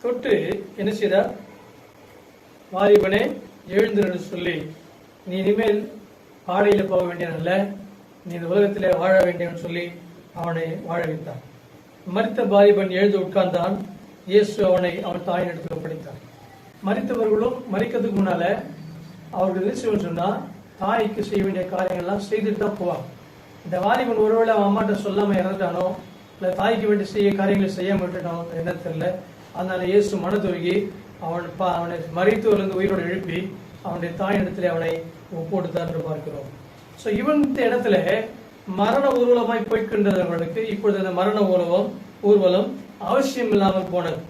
தொட்டு என்ன செய்தார்? வாலிபனே எழுந்திரு சொல்லி, நீ இனிமேல் பாடையில போக வேண்டியதல்ல, நீ இந்த உலகத்திலே வாழ வேண்டியவன் சொல்லி அவனை வாழ வைத்தார். மரித்த வாலிபன் எழுந்து உட்கார்ந்தான். இயேசு அவன் தாயின் இடத்துல ஒப்படைத்தார். மரித்தவர்களும் மரிக்கிறதுக்கு முன்னால அவர்கள் என்ன செய்வோம் சொன்னா, தாய்க்கு செய்ய வேண்டிய காரியங்கள்லாம் செய்துட்டு தான் போவாங்க. இந்த வாலிபன் ஒருவேளை அவன் அம்மாட்ட சொல்லாம இறந்துட்டானோ, இல்ல தாய்க்கு வேண்டிய செய்ய காரியங்களை செய்யாம விட்டுட்டானோ என்ன தெரியல. அதனால இயேசு மனதுருகி அவனை மரித்தவர்லேருந்து உயிரோடு எழுப்பி அவனுடைய தாயினிடத்திலே அவனை ஒப்புடுத்தார் என்று பார்க்கிறோம். ஸோ இந்த இடத்துல மரண ஊர்வலமாய் போய்கின்றவர்களுக்கு இப்பொழுது அந்த மரண ஊர்வலம் அவசியம் இல்லாமல் போனது.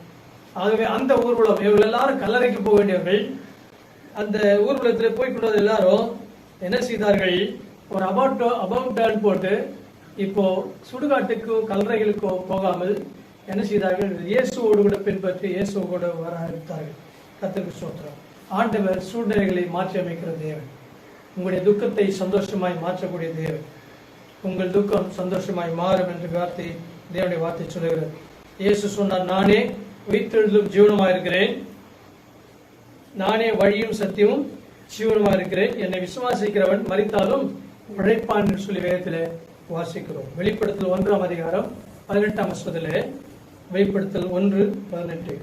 ஆகவே அந்த ஊர்வலம் இவர்கள் எல்லாரும் கல்லறைக்கு போக வேண்டியவர்கள். அந்த ஊர்வலத்தில் போய்கொண்டது எல்லாரும் என்ன செய்தார்கள்? ஒரு அபவுட் டர்ன் போட்டு இப்போ சுடுகாட்டுக்கோ கல்லறைகளுக்கோ போகாமல் என்ன செய்தார்கள்? இயேசுவோடு கூட பின்பற்றி இயேசுவோடு வர ஆரம்பித்தார்கள். கர்த்தருக்கு ஸ்தோத்திரம். ஆண்டவர் சூழ்நிலைகளை மாற்றி அமைக்கிற தேவன். உங்களுடைய துக்கத்தை சந்தோஷமாய் மாற்றக்கூடிய தேவன். உங்கள் துக்கம் சந்தோஷமாய் மாறும் என்று தேவனுடைய வார்த்தை சொல்லுகிறது. இயேசு சொன்னார், நானே உயிர்த்தெழுதலும் ஜீவனுமாய் இருக்கிறேன், நானே வழியும் சத்தியமும் ஜீவனுமாய் இருக்கிறேன், என்னை விசுவாசிக்கிறவன் மரித்தாலும் உழைப்பான் என்று சொல்லி வேதத்திலே வாசிக்கிறோம். வெளிப்படுத்தல் 1ஆம் அதிகாரம் 18ஆம் வசனத்திலே, வெளிப்படுத்தல் 1:18.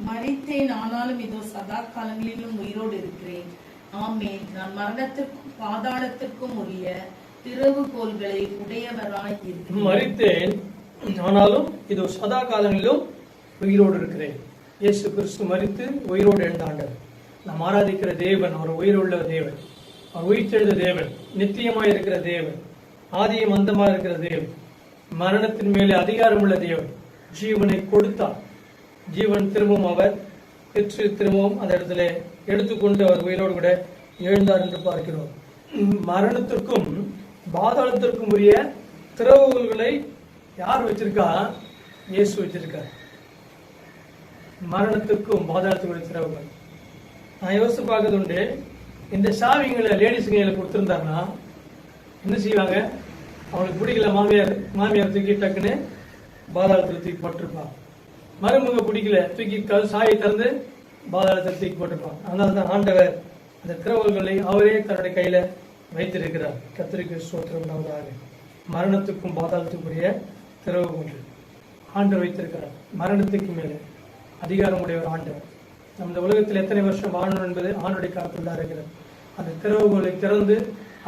மரித்தேன், ஆனாலும் இதோ சதா காலங்களிலும் உயிரோடு இருக்கிறேன். ஆமென். நான் மரணத்திற்கும் பாதாளத்திற்கும் உரிய திறவுகோல்களை உடையவராய் இருக்கிறேன். மரித்தேன், ஆனாலும் இதோ சதா காலங்களிலும் உயிரோடு இருக்கிறேன். இயேசு கிறிஸ்து மரித்து உயிரோடு எழுந்தாண்டவர். நாம் ஆராதிக்கிற தேவன் அவர் உயிருள்ள தேவன், அவர் உயிர்த்தெழுந்த தேவன், நித்தியமாய் இருக்கிற தேவன். ஆதியும் அந்தமா இருக்கிற தேவன், மரணத்தின் மேலே அதிகாரம் உள்ள தேவன், ஜீவனை கொடுத்தார். ஜீவன் திரும்பவும் அவர் பெற்று திரும்பவும் அந்த இடத்துல எடுத்துக்கொண்டு அவர் உயிரோடு கூட எழுந்தார் என்று பார்க்கிறோம். மரணத்திற்கும் பாதாளத்திற்கும் உரிய திறவுகோல்களை யார் வச்சிருக்கா? இயேசு வச்சிருக்கார். மரணத்துக்கும் பாதாளத்துக்குரிய திறவுகள். நான் யோசிச்சு பார்க்கறது உண்டு, இந்த சாவிங்களை லேடிஸுங்களை கொடுத்துருந்தாருன்னா என்ன செய்வாங்க? அவங்களுக்கு பிடிக்கல, மாமியார் தூக்கி டக்குன்னு பாதாளத்தில் தூக்கி போட்டிருப்பான். மருமக பிடிக்கல, தூக்கி சாயை திறந்து பாதாளத்தில் தூக்கி போட்டிருப்பான். அதனால தான் ஆண்டவர் அந்த திறவுகளை அவரே தன்னுடைய கையில வைத்திருக்கிறார். கர்த்தருக்கு ஸ்தோத்திரம் உண்டாவதாக. மரணத்துக்கும் பாதாளத்துக்குரிய திறவுகள் ஆண்டவர் வைத்திருக்கிறார். மரணத்துக்கு மேலே அதிகாரம் உடையவர் ஆண்டவர். நம்ம உலகத்தில் எத்தனை வருஷம் வாழணும் என்பது ஆண்டுடைய காலத்தில் தான் இருக்கிறது. அந்த திறவுகளை திறந்து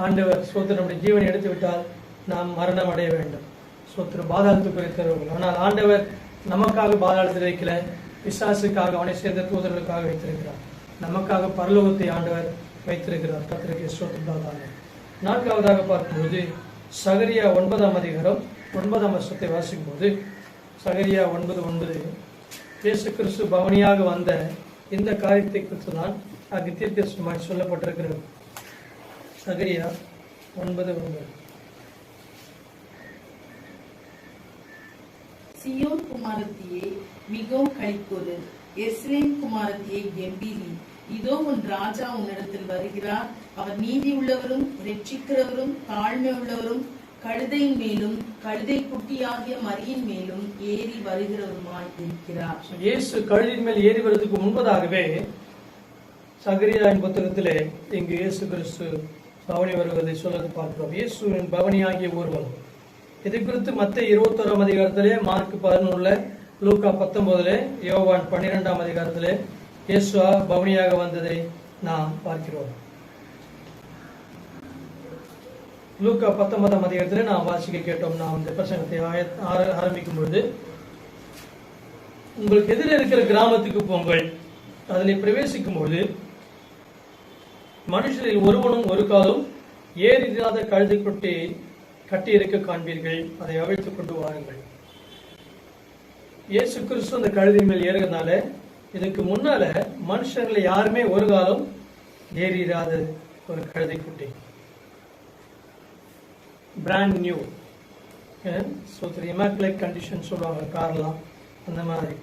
ஆண்டவர் ஸ்தோத்திரம் நம்முடைய ஜீவனை எடுத்து விட்டால் நாம் மரணம் அடைய வேண்டும். ஸ்தோத்திரம் பாதாளத்துக்குரிய திறவுகள். ஆனால் ஆண்டவர் நமக்காக பாதாளத்தில் வைக்கல, பிசாசுக்காக அவனை சேர்ந்த தூதர்களுக்காக வைத்திருக்கிறார். நமக்காக பரலோகத்தை ஆண்டவர் வைத்திருக்கிறார். கர்த்தருக்கு ஸ்தோத்திரம். நான்காவதாக பார்க்கும்போது சகரியா 9ஆம் அதிகாரம் 9ஆம் வசனத்தை வாசிக்கும் போது, சகரியா 9:9 இயேசு கிறிஸ்து பவனியாக வந்த இந்த காரியத்தை குறித்து தான் அங்கு தீர்க்கதரிசனமாய் சொல்லப்பட்டிருக்கிறது. சகரியா 9:9 சியோன் குமாரத்தியே மிகவும் களிக்கூறு, எஸ்ரேல் குமாரத்தியே கெம்பீரி. இதோ உன் ராஜா உன்னிடத்தில் வருகிறார். அவர் நீதி உள்ளவரும் இரட்சிக்கிறவரும் தாழ்மை உள்ளவரும் கழுதையின் மேலும் கழுதை குட்டியாகிய மரியின் மேலும் ஏறி வருகிறவருமாய் இருக்கிறார். இயேசு கழுதின் மேல் ஏறி வருவதற்கு முன்பதாகவே சகரியாவின் புத்தகத்திலே இங்கு இயேசு கிறிஸ்து பவனி வருவதை சொல்வது பார்க்கிறோம். இயேசுவின் பவனியாகிய ஊர்வலம். இதை குறித்து மத்தேயு 21ஆம் அதிகாரத்திலே, மார்க் 11, லூக்கா 19, யோவான் 12ஆம் அதிகாரத்திலே இயேசுவா பவனியாக வந்ததை நாம் பார்க்கிறோம். லூக்கா 19ஆம் அதிகாரத்திலே நாம் வாசிக்க கேட்டோம். நாம் இந்த பிரசங்கத்தை ஆரம்பிக்கும் பொழுது, உங்களுக்கு எதிரே இருக்கிற கிராமத்துக்கு போங்கள், அதில் பிரவேசிக்கும் பொழுது மனுஷரில் ஒருவனும் ஒரு காலம் ஏறிடாத கழுதை கொட்டி கட்டி இருக்க காண்பீர்கள், அதை அவிழ்த்துக் கொண்டு வாருங்கள். இயேசு கிறிஸ்து அந்த கழுதை மேல் ஏறுகிறதுனால, இதுக்கு முன்னால மனுஷர்களை யாருமே ஒரு காலம் ஏறிடாத ஒரு கழுதை குட்டி, பிராண்ட் நியூ. இமாக்குலேட் கண்டிஷன் சொல்லுவாங்க கார்லாம், அந்த மாதிரி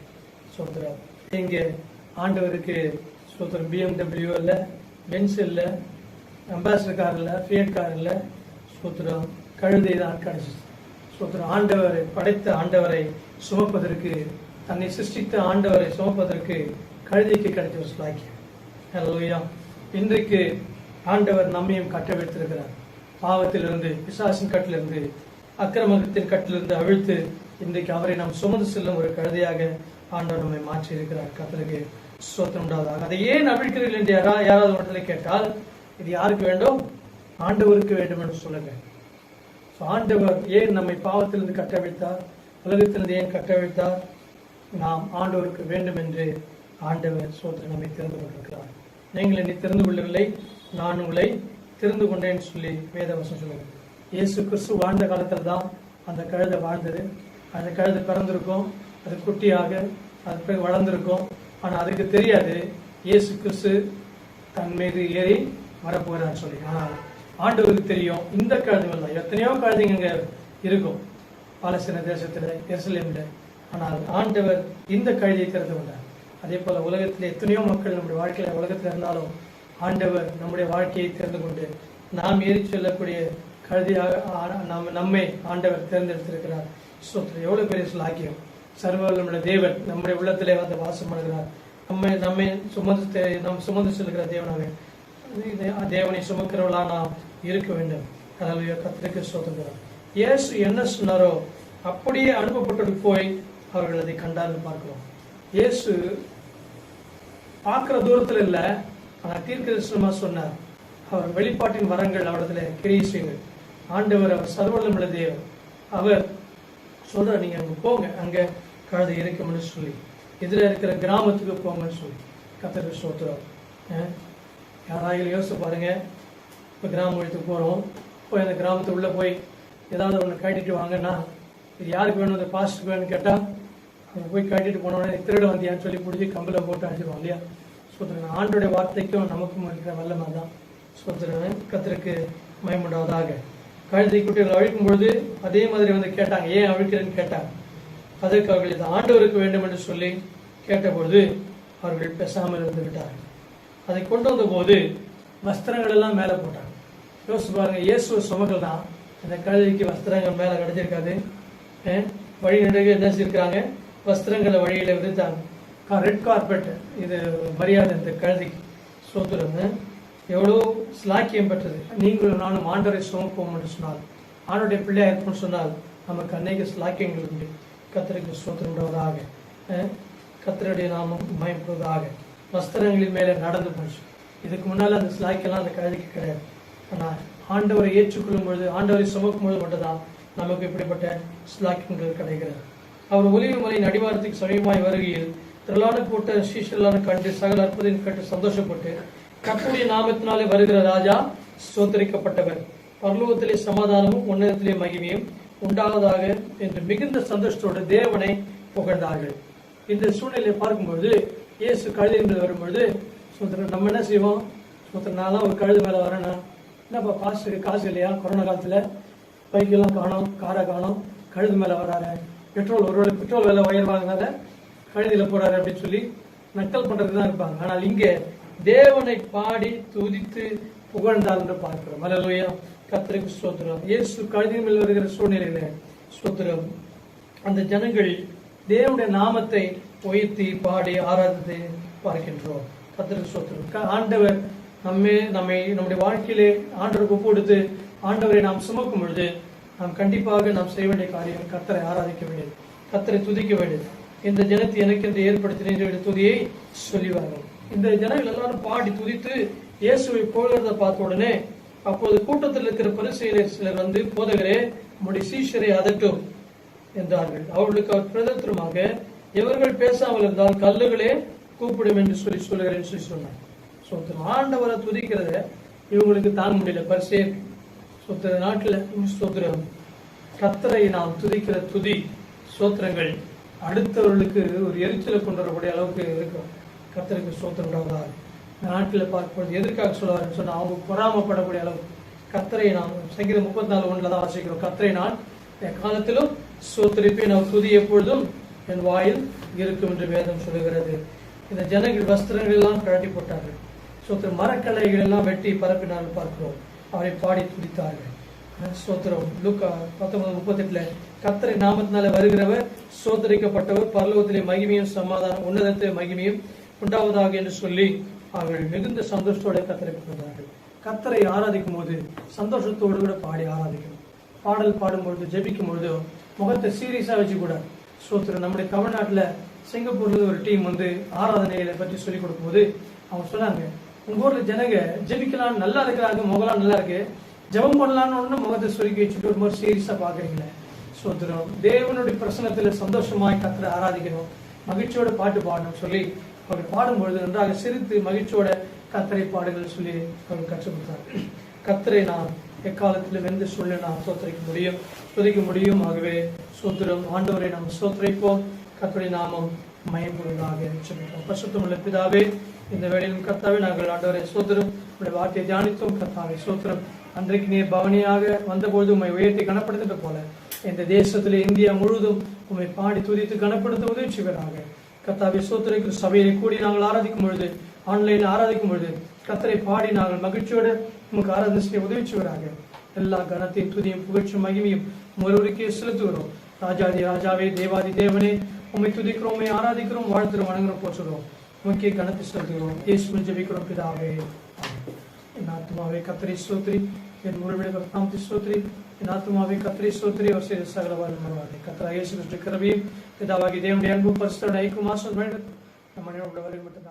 சொல்றாரு. இங்க ஆண்டவருக்கு சோத்திரம் BMW இல்ல, பென்ஸ் இல்ல, அம்பாசிடர் கார் இல்ல, ஃபியட் கார் இல்ல, சோத்திரம் கழுதை தான் கிடைச்சிச்சு. சோத்திரம் ஆண்டவரை படைத்த ஆண்டவரை சுமப்பதற்கு, தன்னை சிருஷ்டித்த ஆண்டவரை சுமப்பதற்கு கழுதைக்கு கிடைச்ச ஒரு ஸ்லாக்கியம். ஹல்லேலூயா. இன்றைக்கு ஆண்டவர் நம்மையும் கட்ட வைத்திருக்கிறார். பாவத்திலிருந்து, பிசாசின் கட்டிலிருந்து, அக்கிரமத்தின் கட்டிலிருந்து அவிழ்த்து இன்றைக்கு அவரை நாம் சுமந்து செல்லும் ஒரு கழுதையாக ஆண்டவர் நம்மை மாற்றி இருக்கிறார். கர்த்தருக்கு ஸ்தோத்திரம் உண்டாவதாக. அதை ஏன் அவிழ்க்கிறீர்கள் என்று யாராவது இடத்துல கேட்டால், இது யாருக்கு வேண்டும்? ஆண்டவருக்கு வேண்டும் என்று சொல்லுங்க. ஆண்டவர் ஏன் நம்மை பாவத்திலிருந்து கட்டவிழ்த்தார், உலகத்திலிருந்து ஏன் கட்டவிழ்த்தார்? நாம் ஆண்டவருக்கு வேண்டும் என்று ஆண்டவர் ஸ்தோத்திரம் நம்மை திறந்து கொண்டிருக்கிறார். நீங்கள் என்னை திறந்து கொள்ளவில்லை, நான் உங்களை திறந்து கொண்டேன்னு சொல்லி வேதவசனம் சொல்லுங்க. இயேசு கிறிஸ்து வாழ்ந்த காலத்துல தான் அந்த கழுதை வாழ்ந்தது. அந்த கழுதை பிறந்திருக்கும், அது குட்டியாக அது போய் வளர்ந்திருக்கும். ஆனா அதுக்கு தெரியாது இயேசு கிறிஸ்து தன் மீது ஏறி வரப்போகிறான்னு சொல்லி. ஆனால் ஆண்டவருக்கு தெரியும், இந்த கழுதைகள் தான், எத்தனையோ கழுதைங்க இருக்கும் பாலஸ்தீன தேசத்துல, எருசலேம்ல. ஆனால் ஆண்டவர் இந்த கழுதையை திறந்து கொண்டார். அதே போல உலகத்தில் எத்தனையோ மக்கள் நம்முடைய வாழ்க்கையில உலகத்தில் இருந்தாலும் ஆண்டவர் நம்முடைய வாழ்க்கையை திறந்து கொண்டு நாம் ஏறி செல்லக்கூடிய கழுதியாக நம்மை ஆண்டவர் தேர்ந்தெடுத்திருக்கிறார். எவ்வளவு பெரிய ஸ்லாக்கியம்! சர்வவல்லமையுள்ள தேவன் நம்முடைய உள்ளத்திலே வந்து வாசம் பண்ணுகிறார். நம்மை சுமந்து செல்கிற தேவனாக, தேவனை சுமக்கிறவளா நாம் இருக்க வேண்டும். கர்த்தருக்கு ஸ்தோத்திரம். இயேசு என்ன சொன்னாரோ அப்படியே அனுப்பப்பட்டு போய் அவர்கள் அதை கண்டார்னு பார்க்கிறோம். இயேசு பார்க்கிற தூரத்தில் இல்லை, ஆனால் தீர்க்கதரிசனமா சொன்னார். அவர் வெளிப்பாட்டின் வரங்கள் அவரிடத்துல கிரியை செய்யுங்கள். ஆண்டவர் அவர் சர்வவல்லமையுள்ள தேவன். அவர் சொல்ற, நீங்க அங்க போங்க, அங்க கழுதை இருக்கும்னு சொல்லி, எதிர இருக்கிற கிராமத்துக்கு போங்கன்னு சொல்லி. கர்த்தருக்கு ஸ்தோத்திரம். யாராவது யோசிச்சு பாருங்க, இப்போ கிராமத்துக்கு போறோம், போய் அந்த கிராமத்துக்கு உள்ள போய் ஏதாவது ஒன்று கட்டிட்டு வாங்கன்னா இது யாருக்கு வேணும், இந்த பாஸ்டருக்கு வேணும்னு கேட்டால் அவங்க போய் கட்டிட்டு போனோடனே திருட வந்தியான்னு சொல்லி பிடிச்சி கம்பில் போட்டு அடிச்சிருவோம் இல்லையா. சோத்திரன் ஆண்டோடைய வார்த்தைக்கும் நமக்கும் இருக்கிற வல்லமை தான். சோத்திரன் கர்த்தருக்கு மகிமையுண்டாவதாக. கழுதை குட்டிகள் அழிக்கும் பொழுது அதே மாதிரி வந்து கேட்டாங்க, ஏன் அழிக்கிறேன்னு கேட்டாங்க. அதற்கு அவர்கள் இது ஆண்டவருக்கு வேண்டும் என்று சொல்லி கேட்டபொழுது அவர்கள் பேசாமல் இருந்து விட்டார்கள். அதை கொண்டு வந்த போது வஸ்திரங்கள் எல்லாம் மேலே போட்டாங்க. யோசிச்சு பாருங்க, இயேசுவ சுமகள் தான் அந்த கழுதைக்கு வஸ்திரங்கள் மேலே கிடைச்சிருக்காது. வழி நடுவே என்ன செஞ்சிருக்காங்க, வஸ்திரங்களை வழியில விரித்தாங்க. ரெட் கார்பெட், இது மரியாதை இந்த கழுதைக்கு. சோத்துருங்க எவ்வளோ ஸ்லாக்கியம் பெற்றது. நீங்களும் நானும் ஆண்டவரை சுமப்போம் என்று சொன்னால், ஆண்டோடைய பிள்ளையா இருப்போம்னு சொன்னால் நமக்கு அநேக ஸ்லாக்கியங்கள் உண்டு. கர்த்தருக்கு ஸ்தோத்திரமுண்டாவதாக. கர்த்தருடைய நாமம் மகிமைப்படுவதாக. வஸ்திரங்களின் மேலே நடந்து போச்சு. இதுக்கு முன்னால் அந்த ஸ்லாக்கியெல்லாம் அந்த கழுதைக்கு கிடையாது. ஆனால் ஆண்டவரை ஏற்றுக்கொள்ளும் பொழுது, ஆண்டவரை சுமக்கும் பொழுது மட்டும்தான் நமக்கு இப்படிப்பட்ட ஸ்லாக்கியங்கள் கிடைக்கிறது. அவர் ஒலிவு மலையின் அடிவாரத்துக்கு சமீபமாய் வருகையில் திரளான கூட்ட சீஷர்களான கண்டு சகல அற்புதம் கண்டு சந்தோஷப்பட்டு, கர்த்தருடைய நாமத்தினாலே வருகிற ராஜா ஸ்தோத்திரிக்கப்பட்டவர், பரலோகத்திலே சமாதானமும் உன்னதத்திலே மகிமையும் உண்டாவதாக என்று மிகுந்த சந்தோஷத்தோடு தேவனை புகழ்ந்தார்கள். இந்த சூழ்நிலையை பார்க்கும்பொழுது இயேசு கழுதையின் மேல் வரும்பொழுது சோத்திரன் நம்ம என்ன செய்வோம், சோத்திரனாலாம் ஒரு கழுது மேலே வரேன்னா, என்னப்பா காசு இல்லையா, கொரோனா காலத்தில் பைக்கெல்லாம் காணும், காரை காணும், கழுது மேலே வராரு, ஒருவேளை பெட்ரோல் விலை உயர்வாங்கனால கழுதியில் போறாரு அப்படின்னு சொல்லி நக்கல் பண்றது தான் இருப்பாங்க. ஆனால் இங்கே தேவனை பாடி துதித்து புகழ்ந்தார் என்று பார்க்கிறோம். அல்லேலூயா, கர்த்தருக்கு ஸ்தோத்திரம். இயேசு கழுதியின் மேல் வருகிற சூழ்நிலையில ஸ்தோத்திரம் அந்த ஜனங்கள் தேவனுடைய நாமத்தை உயர்த்தி பாடி ஆராதித்து பார்க்கின்றோம். கர்த்தருக்கு ஸ்தோத்திரம். ஆண்டவர் நம்முடைய வாழ்க்கையிலே ஆண்டவருக்கு ஒப்பு கொடுத்து ஆண்டவரை நாம் சுமக்கும் பொழுது நாம் கண்டிப்பாக நாம் செய்ய வேண்டிய காரியம் கர்த்தரை ஆராதிக்க வேண்டியது, கர்த்தரை துதிக்க வேண்டியது. இந்த ஜனத்தை எனக்கு என்று ஏற்படுத்தின துதியை சொல்லிவார்கள். இந்த ஜனங்கள் எல்லாரும் பாடி துதித்து இயேசுவை புகழ்கிறத பார்த்த உடனே அப்போது கூட்டத்தில் இருக்கிற பரிசேயர் சிலர் வந்து, போதகரே உம்முடைய சீஷரை அதட்டும் என்றார்கள். அவர்களுக்கு அவர் பிரதத்திரமாக, எவர்கள் பேசாமல் இருந்தால் கல்லுகளே கூப்பிடும் என்று சொல்லுகிறேன் சொல்லி சொன்னார். ஆண்டவரை துதிக்கிறத இவங்களுக்கு தாங்க முடியல பரிசேயர். நாட்டில் ஸ்தோத்திரம் கர்த்தரை நாம் துதிக்கிற துதி ஸ்தோத்திரங்கள் அடுத்தவர்களுக்கு ஒரு எரிச்சலை கொண்டு வரக்கூடிய அளவுக்கு இருக்கும். கர்த்தருக்கு ஸ்தோத்திரம் உண்டாவதாக. நாட்டில் பார்க்கும்போது எதற்காக சொல்லுவாருன்னு சொன்னா, அவங்க பொறாமப்படக்கூடிய அளவு கர்த்தரை நாம் சங்கீதம் 34:1 தான் வாசிக்கிறோம். கர்த்தரை நான் காலத்திலும் ஸ்தோத்திரிப்பேன், அவர் துதி எப்பொழுதும் என் வாயில் இருக்கும் என்று வேதம் சொல்லுகிறது. இந்த ஜனங்கள் வஸ்திரங்கள் எல்லாம் கழட்டி போட்டார்கள். ஸ்தோத்திரம் மரக்கலைகள் எல்லாம் வெட்டி பரப்பினார்கள் பார்க்கிறோம். அவரை பாடி துதித்தார்கள். ஸ்தோத்திரம். லூக்கா 19:38 கர்த்தரை நாமத்தினால வருகிறவர் ஸ்தோத்திரிக்கப்பட்டவர், பரலோகத்திலே மகிமையும் சமாதானம் உன்னதத்திலே மகிமையும் உண்டாவதாக என்று சொல்லி அவர்கள் மிகுந்த சந்தோஷத்தோடு கர்த்தரை கொண்டார்கள். கர்த்தரை ஆராதிக்கும் போது சந்தோஷத்தோடு கூட பாடி ஆராதிக்கணும். பாடல் பாடும்பொழுது ஜெபிக்கும் பொழுது முகத்தை சீரியஸா வச்சு கூட. ஸ்தோத்திரம். நம்முடைய தமிழ்நாட்டில் சிங்கப்பூர்ல ஒரு டீம் வந்து ஆராதனைகளை பற்றி சொல்லிக் கொடுக்கும் போது அவங்க சொன்னாங்க, உங்க ஊர்ல ஜனங்க ஜெபிக்கலாம் நல்லா இருக்கிறாங்க, முகலாம் நல்லா இருக்கு, ஜெபம் பண்ணலான்னு முகத்தை சுருக்கி வச்சுட்டு ஒரு மாதிரி சீரியஸா பாக்குறீங்களே. ஸ்தோத்திரம். தேவனுடைய பிரசனத்துல சந்தோஷமாய் கர்த்தரை ஆராதிக்கணும், மகிழ்ச்சியோட பாட்டு பாடணும் சொல்லி அவர் பாடும்பொழுது நன்றாக சிரித்து மகிழ்ச்சியோட கர்த்தரை பாடுகள் சொல்லி அவர் கற்றுக் கொடுத்தார். கர்த்தரை நாம் எக்காலத்திலும் எந்த சூழ்நிலை நாம் துதிக்க முடியும். ஆகவே ஸ்தோத்திரம். ஆண்டவரை நாம் ஸ்தோத்திரிப்போம். கர்த்தருடைய நாமம் மகிமைப்படுவதாக ஜெபிப்போம். பரிசுத்தமுள்ள பிதாவே, இந்த வேளையிலும் கர்த்தாவே நாங்கள் ஆண்டவரை ஸ்தோத்திரம் உடைய வார்த்தையை தியானித்தோம். கர்த்தாவே ஸ்தோத்திரம். அன்றைக்கு நீர் பவனியாக வந்தபோது உம்மை உயர்த்தி கனப்படுத்துகிற போல இந்த தேசத்திலே இந்தியா முழுவதும் உம்மை பாடி துதித்து கனப்படுத்த உதவி செய்வதாக. கர்த்தாவே ஸ்தோத்திரிக்கிற சபையை கூடி நாங்கள் ஆராதிக்கும் பொழுது, ஆன்லைன்ல ஆராதிக்கும் பொழுது கர்த்தரை பாடி நாங்கள் மகிழ்ச்சியோடு உமக்கு ஆராதனை செய்ய உதவி செய்வதாக. எல்லா கனத்தையும் துதியும் புகழ்ச்சியும் மகிமையும் ஒருவருக்கே செலுத்துகிறோம். ராஜாதி ராஜாவே, தேவாதி தேவனே, உம்மை துதிக்கிறோம், உம்மை ஆராதிக்கிறோம், வாழ்த்துறோம், வணங்குறோம், போற்றுகிறோம், உமக்கே கனத்தை செலுத்துகிறோம். இயேசுவின் ஜெபிக்கிறோம் பிதாவே. என் ஆத்துமாவே கர்த்தரை ஸ்தோத்திரி, என் உறவிட நாமத்தை ஸ்தோத்திரி, என் ஆத்துமாவே கர்த்தரை ஸ்தோத்திரி, அவர் செய்த சகல வல்லமையாலே. கர்த்தராகிய இயேசு கிறிஸ்து கிருபையும் பிதாவாகிய தேவனுடைய அன்பும் பரிசுத்த ஐக்கியமும் ஆசீர்வாதமும் நம்ம மட்டும்